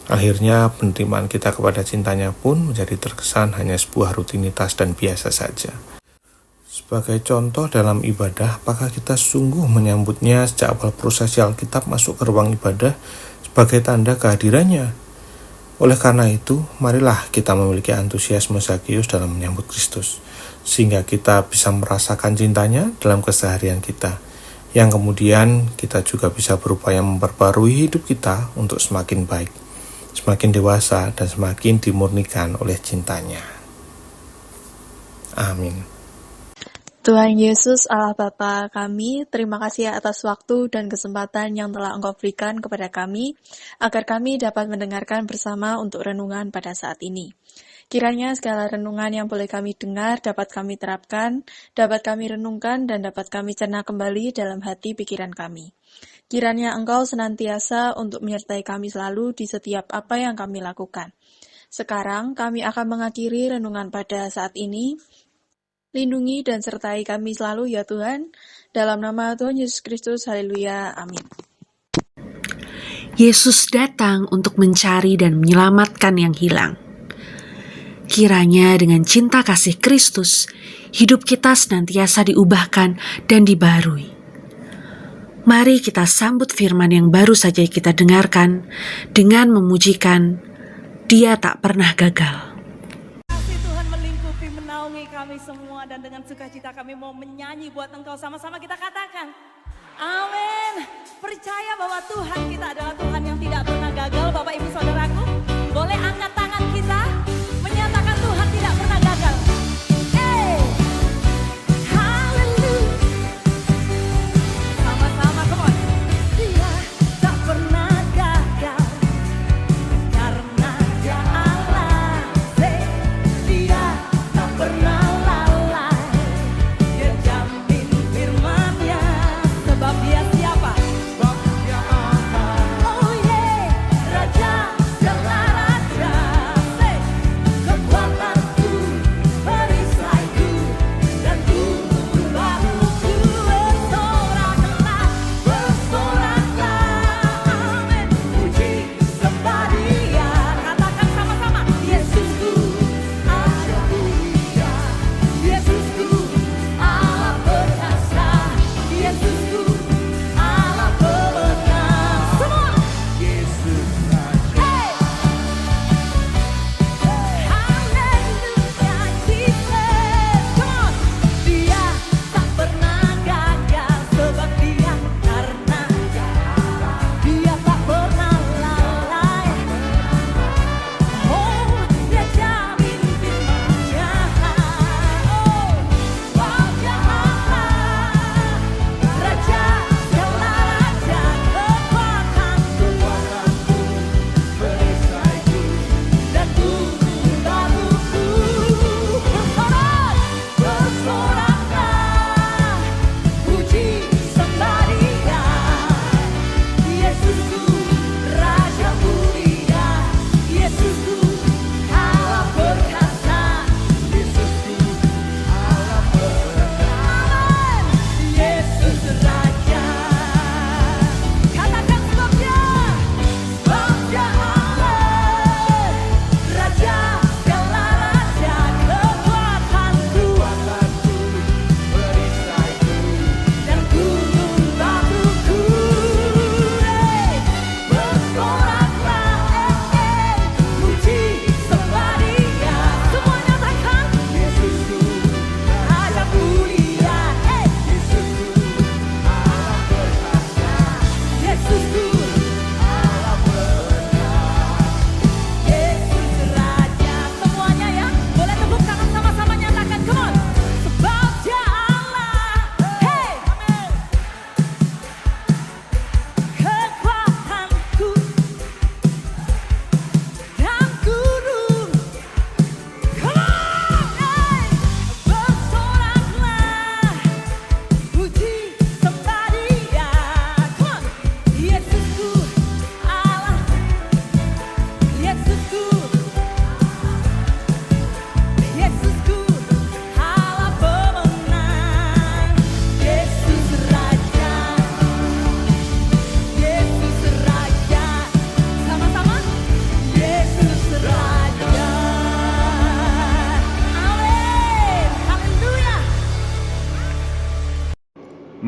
Akhirnya penerimaan kita kepada cintanya pun menjadi terkesan hanya sebuah rutinitas dan biasa saja. Sebagai contoh dalam ibadah, apakah kita sungguh menyambutnya sejak awal prosesi Alkitab masuk ke ruang ibadah sebagai tanda kehadirannya? Oleh karena itu, marilah kita memiliki antusiasme Zakeus dalam menyambut Kristus, sehingga kita bisa merasakan cintanya dalam keseharian kita, yang kemudian kita juga bisa berupaya memperbarui hidup kita untuk semakin baik, semakin dewasa, dan semakin dimurnikan oleh cintanya. Amin. Tuhan Yesus Allah Bapa kami, terima kasih atas waktu dan kesempatan yang telah Engkau berikan kepada kami, agar kami dapat mendengarkan bersama untuk renungan pada saat ini. Kiranya segala renungan yang boleh kami dengar dapat kami terapkan, dapat kami renungkan, dan dapat kami cerna kembali dalam hati pikiran kami. Kiranya Engkau senantiasa untuk menyertai kami selalu di setiap apa yang kami lakukan. Sekarang kami akan mengakhiri renungan pada saat ini. Lindungi dan sertai kami selalu ya Tuhan. Dalam nama Tuhan Yesus Kristus, haleluya, amin. Yesus datang untuk mencari dan menyelamatkan yang hilang. Kiranya dengan cinta kasih Kristus, hidup kita senantiasa diubahkan dan dibaharui. Mari kita sambut firman yang baru saja kita dengarkan dengan memujikan Dia tak pernah gagal. Kami semua, dan dengan sukacita kami mau menyanyi buat Engkau. Sama-sama kita katakan amin. Percaya bahwa Tuhan kita adalah Tuhan yang tidak pernah gagal. Bapak Ibu Saudaraku, boleh angkat tangan kita menyatakan Tuhan tidak pernah gagal. Haleluya. Sama-sama, come on. Dia tak pernah gagal karena Dia Allah. Dia tak pernah Dia siapa? Oh yeah, Raja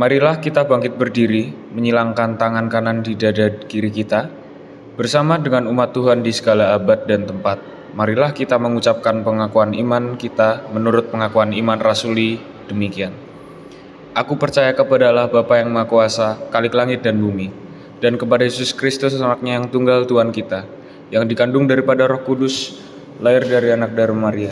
Marilah kita bangkit berdiri, menyilangkan tangan kanan di dada kiri kita, bersama dengan umat Tuhan di segala abad dan tempat. Marilah kita mengucapkan pengakuan iman kita menurut pengakuan iman rasuli demikian. Aku percaya kepada Allah Bapa yang Maha Kuasa, Khalik langit dan bumi, dan kepada Yesus Kristus anaknya yang tunggal Tuhan kita, yang dikandung daripada Roh Kudus, lahir dari anak darah Maria,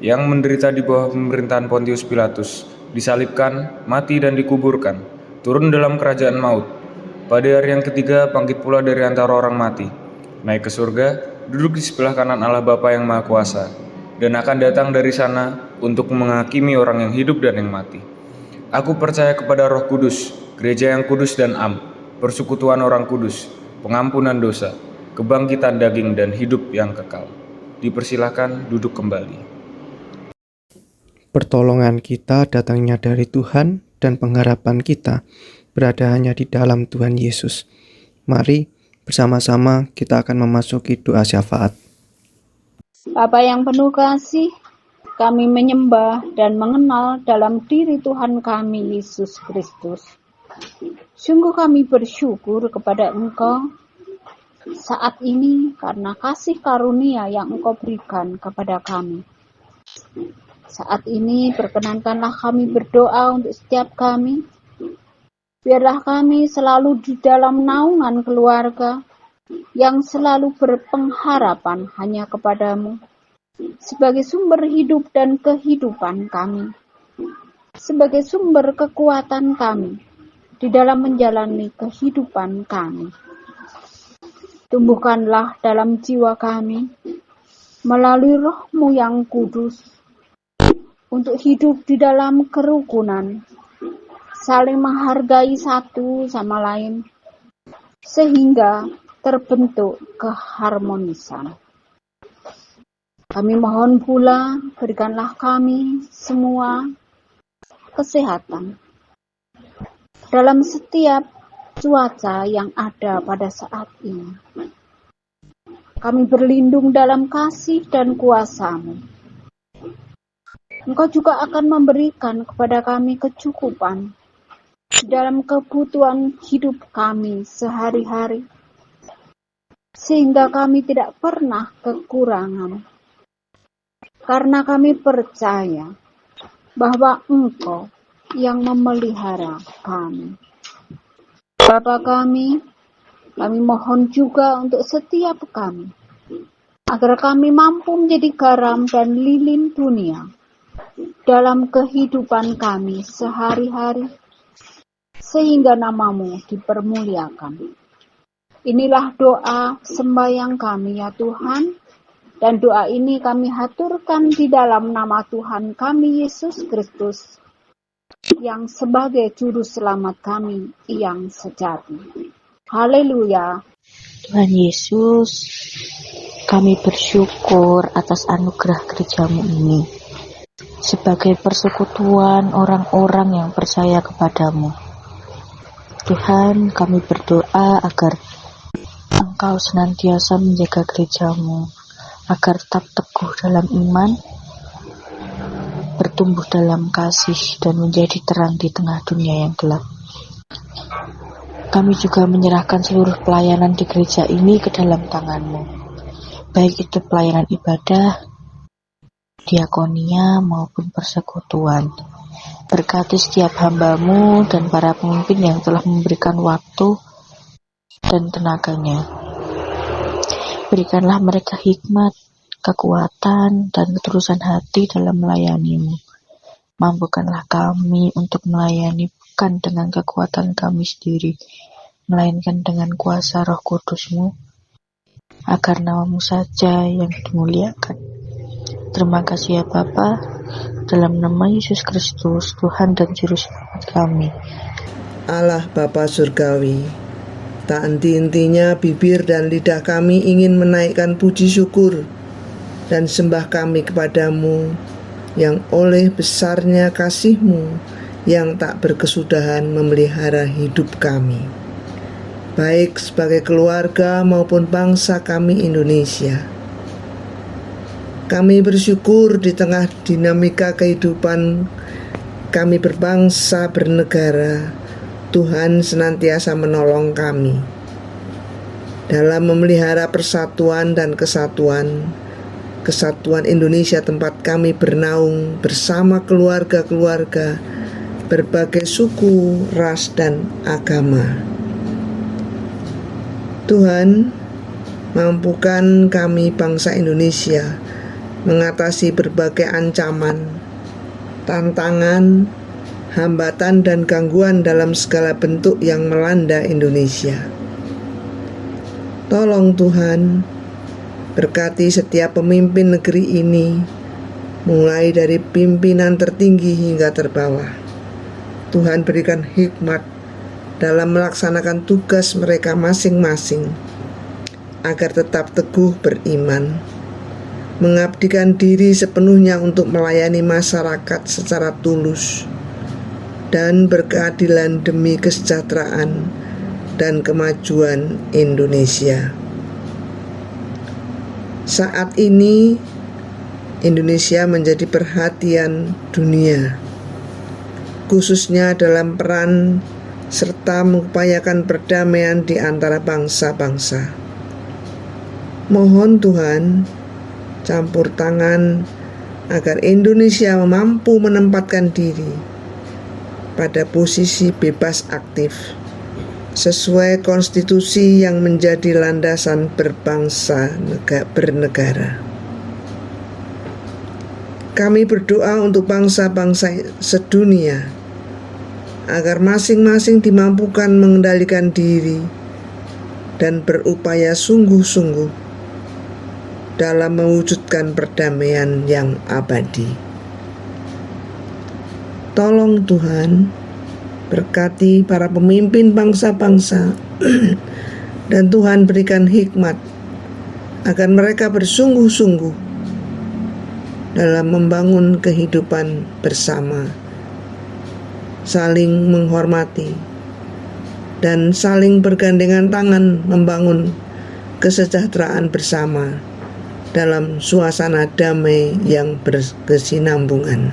yang menderita di bawah pemerintahan Pontius Pilatus, disalibkan, mati dan dikuburkan, turun dalam kerajaan maut. Pada hari yang ketiga bangkit pula dari antara orang mati, naik ke surga, duduk di sebelah kanan Allah Bapa yang Maha Kuasa, dan akan datang dari sana untuk menghakimi orang yang hidup dan yang mati. Aku percaya kepada Roh Kudus, gereja yang kudus dan am, persekutuan orang kudus, pengampunan dosa, kebangkitan daging dan hidup yang kekal. Dipersilakan duduk kembali. Pertolongan kita datangnya dari Tuhan dan pengharapan kita berada hanya di dalam Tuhan Yesus. Mari bersama-sama kita akan memasuki doa syafaat. Bapa yang penuh kasih, kami menyembah dan mengenal dalam diri Tuhan kami Yesus Kristus. Sungguh kami bersyukur kepada Engkau saat ini karena kasih karunia yang Engkau berikan kepada kami. Saat ini perkenankanlah kami berdoa untuk setiap kami. Biarlah kami selalu di dalam naungan keluarga yang selalu berpengharapan hanya kepadamu sebagai sumber hidup dan kehidupan kami, sebagai sumber kekuatan kami di dalam menjalani kehidupan kami. Tumbuhkanlah dalam jiwa kami melalui Roh-Mu yang kudus untuk hidup di dalam kerukunan, saling menghargai satu sama lain, sehingga terbentuk keharmonisan. Kami mohon pula, berikanlah kami semua kesehatan dalam setiap cuaca yang ada pada saat ini. Kami berlindung dalam kasih dan kuasa-Mu. Engkau juga akan memberikan kepada kami kecukupan dalam kebutuhan hidup kami sehari-hari, sehingga kami tidak pernah kekurangan, karena kami percaya bahwa Engkau yang memelihara kami. Bapa kami mohon juga untuk setiap kami, agar kami mampu menjadi garam dan lilin dunia dalam kehidupan kami sehari-hari, sehingga nama-Mu dipermuliakan. Inilah doa sembahyang kami ya Tuhan, dan doa ini kami haturkan di dalam nama Tuhan kami Yesus Kristus, yang sebagai juru selamat kami yang sejati. Haleluya. Tuhan Yesus, kami bersyukur atas anugerah gereja-Mu ini, sebagai persekutuan orang-orang yang percaya kepadamu. Tuhan, kami berdoa agar Engkau senantiasa menjaga gereja-Mu, agar tetap teguh dalam iman, bertumbuh dalam kasih, dan menjadi terang di tengah dunia yang gelap. Kami juga menyerahkan seluruh pelayanan di gereja ini ke dalam tangan-Mu, baik itu pelayanan ibadah, diakonia maupun persekutuan. Berkati setiap hamba-Mu dan para pemimpin yang telah memberikan waktu dan tenaganya. Berikanlah mereka hikmat, kekuatan, dan ketulusan hati dalam melayani-Mu. Mampukanlah kami untuk melayani bukan dengan kekuatan kami sendiri, melainkan dengan kuasa Roh Kudus-Mu, agar nama-Mu saja yang dimuliakan. Terima kasih ya Bapa, dalam nama Yesus Kristus, Tuhan dan Juru Selamat kami. Allah Bapa Surgawi, tak henti-hentinya bibir dan lidah kami ingin menaikkan puji syukur dan sembah kami kepadamu, yang oleh besarnya kasih-Mu yang tak berkesudahan memelihara hidup kami, baik sebagai keluarga maupun bangsa kami Indonesia. Kami bersyukur di tengah dinamika kehidupan kami berbangsa bernegara, Tuhan senantiasa menolong kami dalam memelihara persatuan dan kesatuan Indonesia tempat kami bernaung bersama keluarga-keluarga berbagai suku, ras, dan agama. Tuhan, mampukan kami bangsa Indonesia mengatasi berbagai ancaman, tantangan, hambatan, dan gangguan dalam segala bentuk yang melanda Indonesia. Tolong Tuhan, berkati setiap pemimpin negeri ini, mulai dari pimpinan tertinggi hingga terbawah. Tuhan berikan hikmat dalam melaksanakan tugas mereka masing-masing, agar tetap teguh beriman, mengabdikan diri sepenuhnya untuk melayani masyarakat secara tulus, dan berkeadilan demi kesejahteraan dan kemajuan Indonesia. Saat ini, Indonesia menjadi perhatian dunia, khususnya dalam peran serta mengupayakan perdamaian di antara bangsa-bangsa. Mohon Tuhan campur tangan agar Indonesia mampu menempatkan diri pada posisi bebas aktif sesuai konstitusi yang menjadi landasan berbangsa bernegara. Kami berdoa untuk bangsa-bangsa sedunia agar masing-masing dimampukan mengendalikan diri dan berupaya sungguh-sungguh dalam mewujudkan perdamaian yang abadi. Tolong Tuhan, berkati para pemimpin bangsa-bangsa dan Tuhan berikan hikmat agar mereka bersungguh-sungguh dalam membangun kehidupan bersama, saling menghormati, dan saling bergandengan tangan membangun kesejahteraan bersama dalam suasana damai yang berkesinambungan.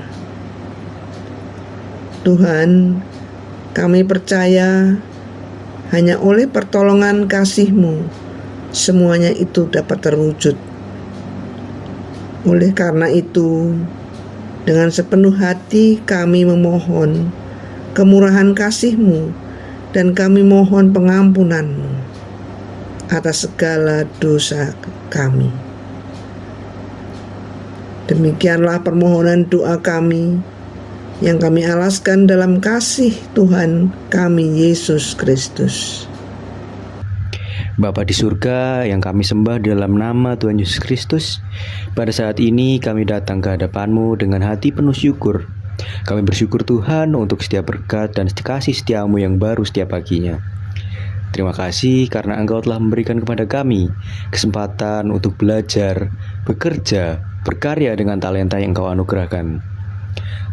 Tuhan, kami percaya hanya oleh pertolongan kasih-Mu semuanya itu dapat terwujud. Oleh karena itu, dengan sepenuh hati kami memohon kemurahan kasih-Mu dan kami mohon pengampunan-Mu atas segala dosa kami. Demikianlah permohonan doa kami yang kami alaskan dalam kasih Tuhan kami Yesus Kristus. Bapa di surga yang kami sembah dalam nama Tuhan Yesus Kristus, pada saat ini kami datang ke hadapan-Mu dengan hati penuh syukur. Kami bersyukur Tuhan untuk setiap berkat dan kasih setia-Mu yang baru setiap paginya. Terima kasih karena Engkau telah memberikan kepada kami kesempatan untuk belajar, bekerja, berkarya dengan talenta yang Engkau anugerahkan.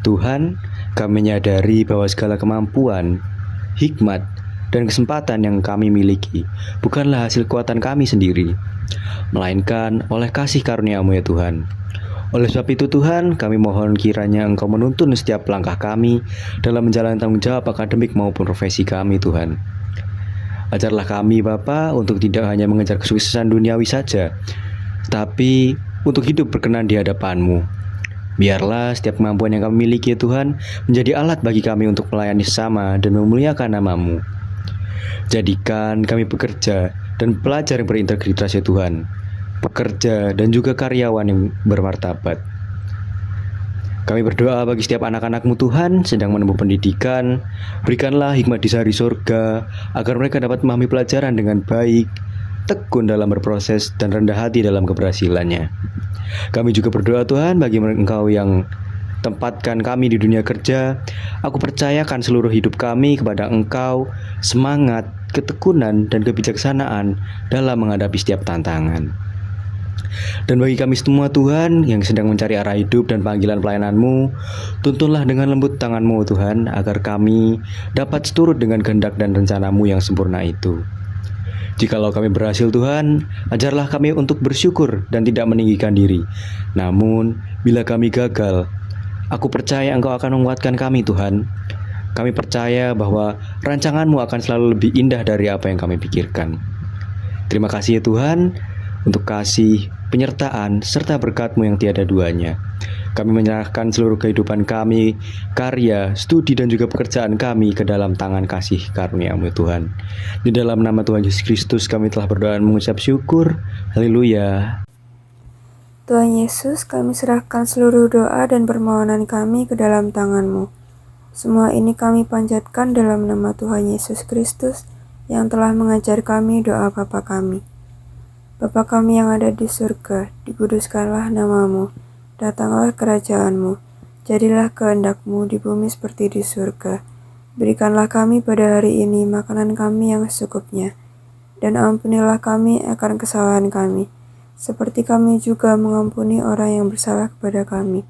Tuhan, kami menyadari bahwa segala kemampuan, hikmat, dan kesempatan yang kami miliki bukanlah hasil kekuatan kami sendiri, melainkan oleh kasih karunia-Mu ya Tuhan. Oleh sebab itu Tuhan, kami mohon kiranya Engkau menuntun setiap langkah kami dalam menjalani tanggung jawab akademik maupun profesi kami Tuhan. Ajarlah kami Bapa untuk tidak hanya mengejar kesuksesan duniawi saja, tapi untuk hidup berkenan di hadapan-Mu. Biarlah setiap kemampuan yang kami miliki ya Tuhan menjadi alat bagi kami untuk melayani sesama dan memuliakan nama-Mu. Jadikan kami pekerja dan pelajar yang berintegritas ya Tuhan, pekerja dan juga karyawan yang bermartabat. Kami berdoa bagi setiap anak-anak-Mu Tuhan sedang menempuh pendidikan, berikanlah hikmat di sari surga agar mereka dapat memahami pelajaran dengan baik, tekun dalam berproses dan rendah hati dalam keberhasilannya. Kami juga berdoa Tuhan bagi Engkau yang tempatkan kami di dunia kerja. Aku percayakan seluruh hidup kami kepada Engkau, semangat, ketekunan, dan kebijaksanaan dalam menghadapi setiap tantangan. Dan bagi kami semua Tuhan yang sedang mencari arah hidup dan panggilan pelayanan-Mu, tuntunlah dengan lembut tangan-Mu Tuhan agar kami dapat seturut dengan kehendak dan rencana-Mu yang sempurna itu. Jikalau kami berhasil Tuhan, ajarlah kami untuk bersyukur dan tidak meninggikan diri. Namun, bila kami gagal, Aku percaya Engkau akan menguatkan kami, Tuhan. Kami percaya bahwa rancangan-Mu akan selalu lebih indah dari apa yang kami pikirkan. Terima kasih ya Tuhan, untuk kasih, penyertaan, serta berkat-Mu yang tiada duanya. Kami menyerahkan seluruh kehidupan kami, karya, studi, dan juga pekerjaan kami ke dalam tangan kasih karunia-Mu Tuhan. Di dalam nama Tuhan Yesus Kristus kami telah berdoa dan mengucap syukur. Haleluya. Tuhan Yesus, kami serahkan seluruh doa dan permohonan kami ke dalam tangan-Mu. Semua ini kami panjatkan dalam nama Tuhan Yesus Kristus yang telah mengajar kami doa Bapa kami. Bapa kami yang ada di surga, dikuduskanlah nama-Mu, datanglah kerajaan-Mu, jadilah kehendak-Mu di bumi seperti di surga. Berikanlah kami pada hari ini makanan kami yang secukupnya, dan ampunilah kami akan kesalahan kami, seperti kami juga mengampuni orang yang bersalah kepada kami.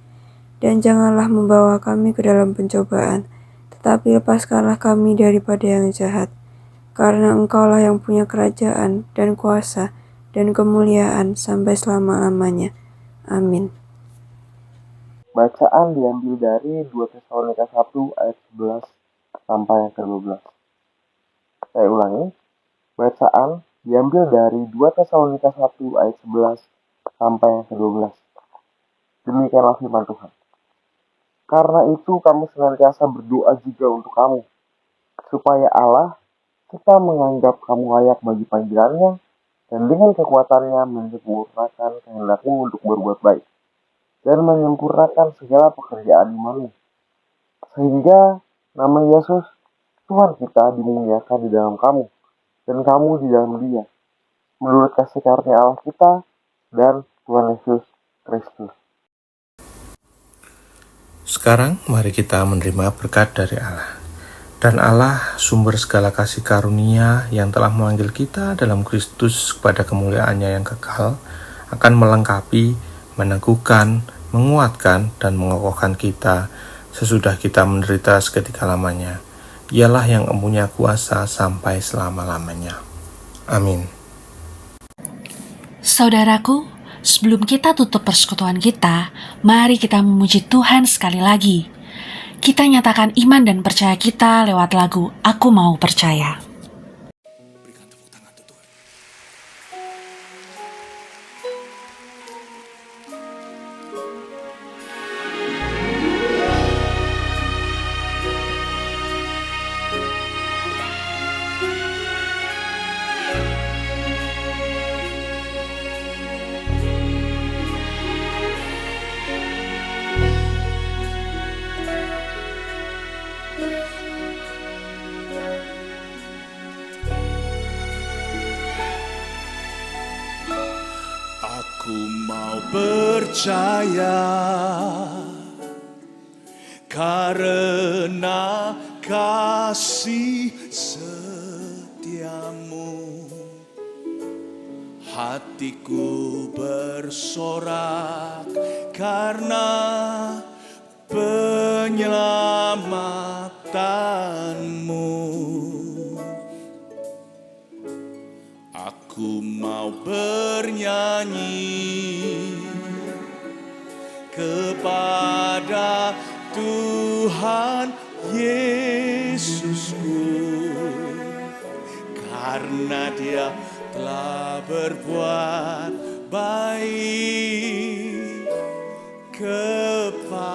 Dan janganlah membawa kami ke dalam pencobaan, tetapi lepaskanlah kami daripada yang jahat. Karena Engkaulah yang punya kerajaan dan kuasa dan kemuliaan sampai selama-lamanya. Amin. Bacaan diambil dari 2 Tesalonika 1 ayat 11 sampai yang ke-12. Saya ulangi. Bacaan diambil dari 2 Tesalonika 1 ayat 11 sampai yang ke-12. Demikianlah firman Tuhan. Karena itu kami senantiasa berdoa juga untuk kamu, supaya Allah kita menganggap kamu layak bagi panggilannya dan dengan kekuatannya menyempurnakan kehendak-Mu untuk berbuat baik dan menyempurnakan segala pekerjaan iman-Mu, sehingga nama Yesus Tuhan kita dimuliakan di dalam kamu dan kamu di dalam Dia, menurut kasih karunia Allah kita dan Tuhan Yesus Kristus. Sekarang mari kita menerima berkat dari Allah. Dan Allah, sumber segala kasih karunia yang telah memanggil kita dalam Kristus kepada kemuliaan-Nya yang kekal, akan melengkapi, meneguhkan, menguatkan, dan mengokohkan kita sesudah kita menderita seketika lamanya. Ialah yang mempunyai kuasa sampai selama-lamanya. Amin. Saudaraku, sebelum kita tutup persekutuan kita, mari kita memuji Tuhan sekali lagi. Kita nyatakan iman dan percaya kita lewat lagu Aku Mau Percaya. Aku mau percaya karena kasih setiamu, hatiku bersorak karena penyelamatanmu. Aku mau bernyanyi kepada Tuhan Yesusku, karena Dia telah berbuat baik kepadaku.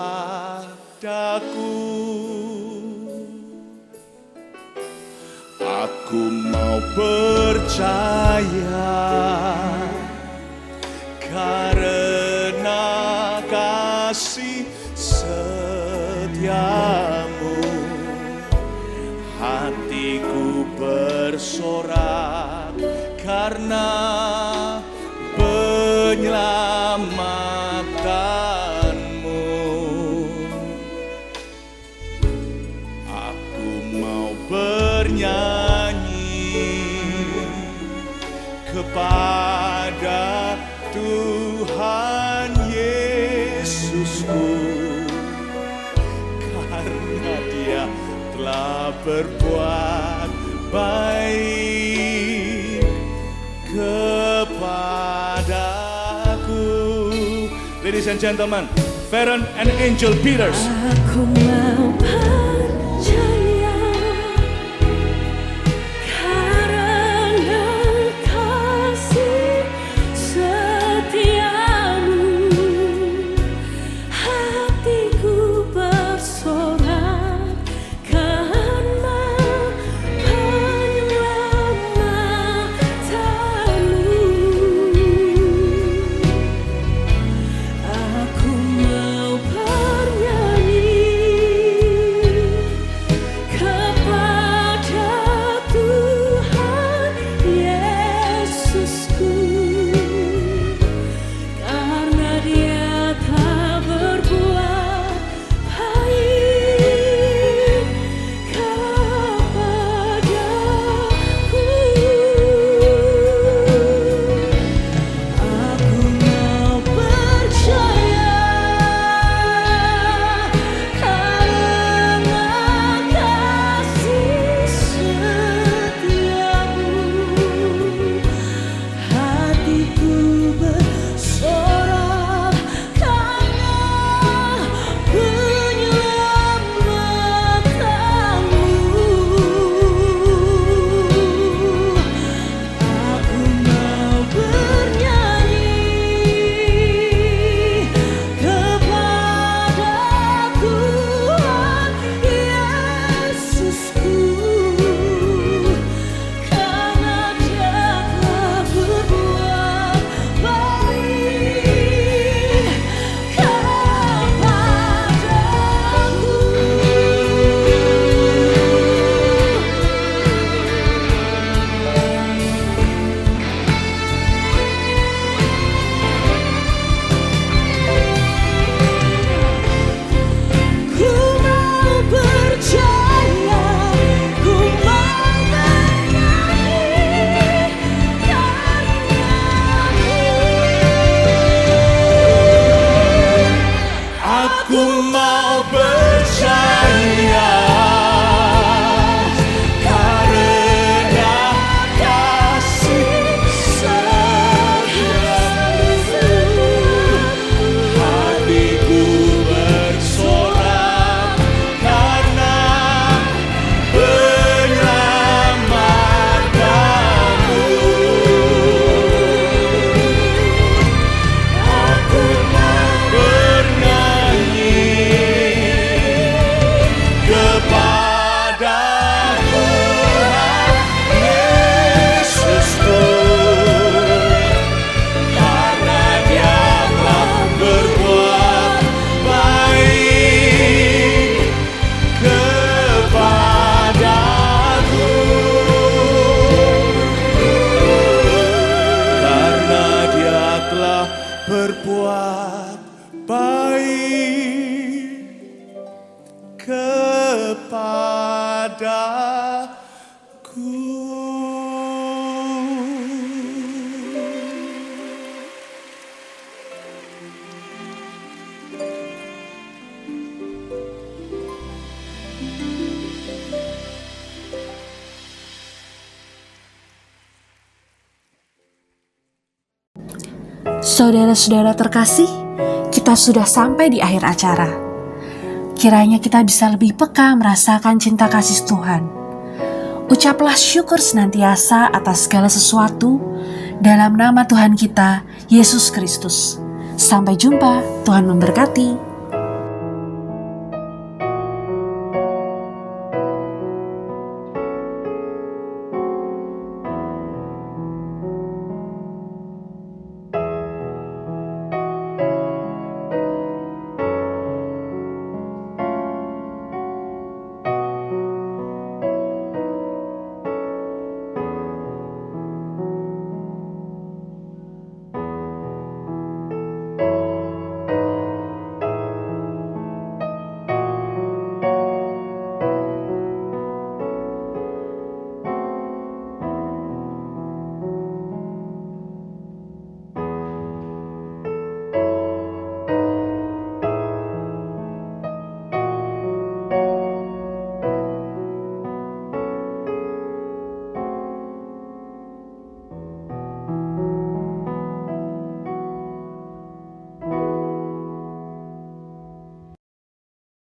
Aku mau percaya karena kasih setiamu, hatiku bersorak karena penyelamatanmu. Aku mau bernyanyi kepada Tuhan Yesusku, karena Dia telah berbuat baik kepadaku. Ladies and gentlemen, Farron and Angel Peters. Aku mau percaya karena kasih setiamu, hatiku bersorak karena penyelamatanmu. Aku mau bernyanyi kepada Tuhan Yesusku, karena Dia telah berbuat baik kepadaku. Aku mau percaya karena kasih setiamu, hatiku bersorak karena penyelamatanmu. Aku mau bernyanyi kepada Tuhan Yesusku, karena Dia telah berbuat baik Ku mau percaya, ku mau bernyanyi Aku mau percaya karena kasih setiamu, hatiku bersorak karena penyelamatanmu. Aku mau bernyanyi kepada Tuhan Yesusku, karena Dia telah berbuat baik kepadaku, karena Dia telah berbuat baik kepadaku. Saudara-saudara terkasih, kita sudah sampai di akhir acara. Kiranya kita bisa lebih peka merasakan cinta kasih Tuhan. Ucaplah syukur senantiasa atas segala sesuatu dalam nama Tuhan kita, Yesus Kristus. Sampai jumpa, Tuhan memberkati.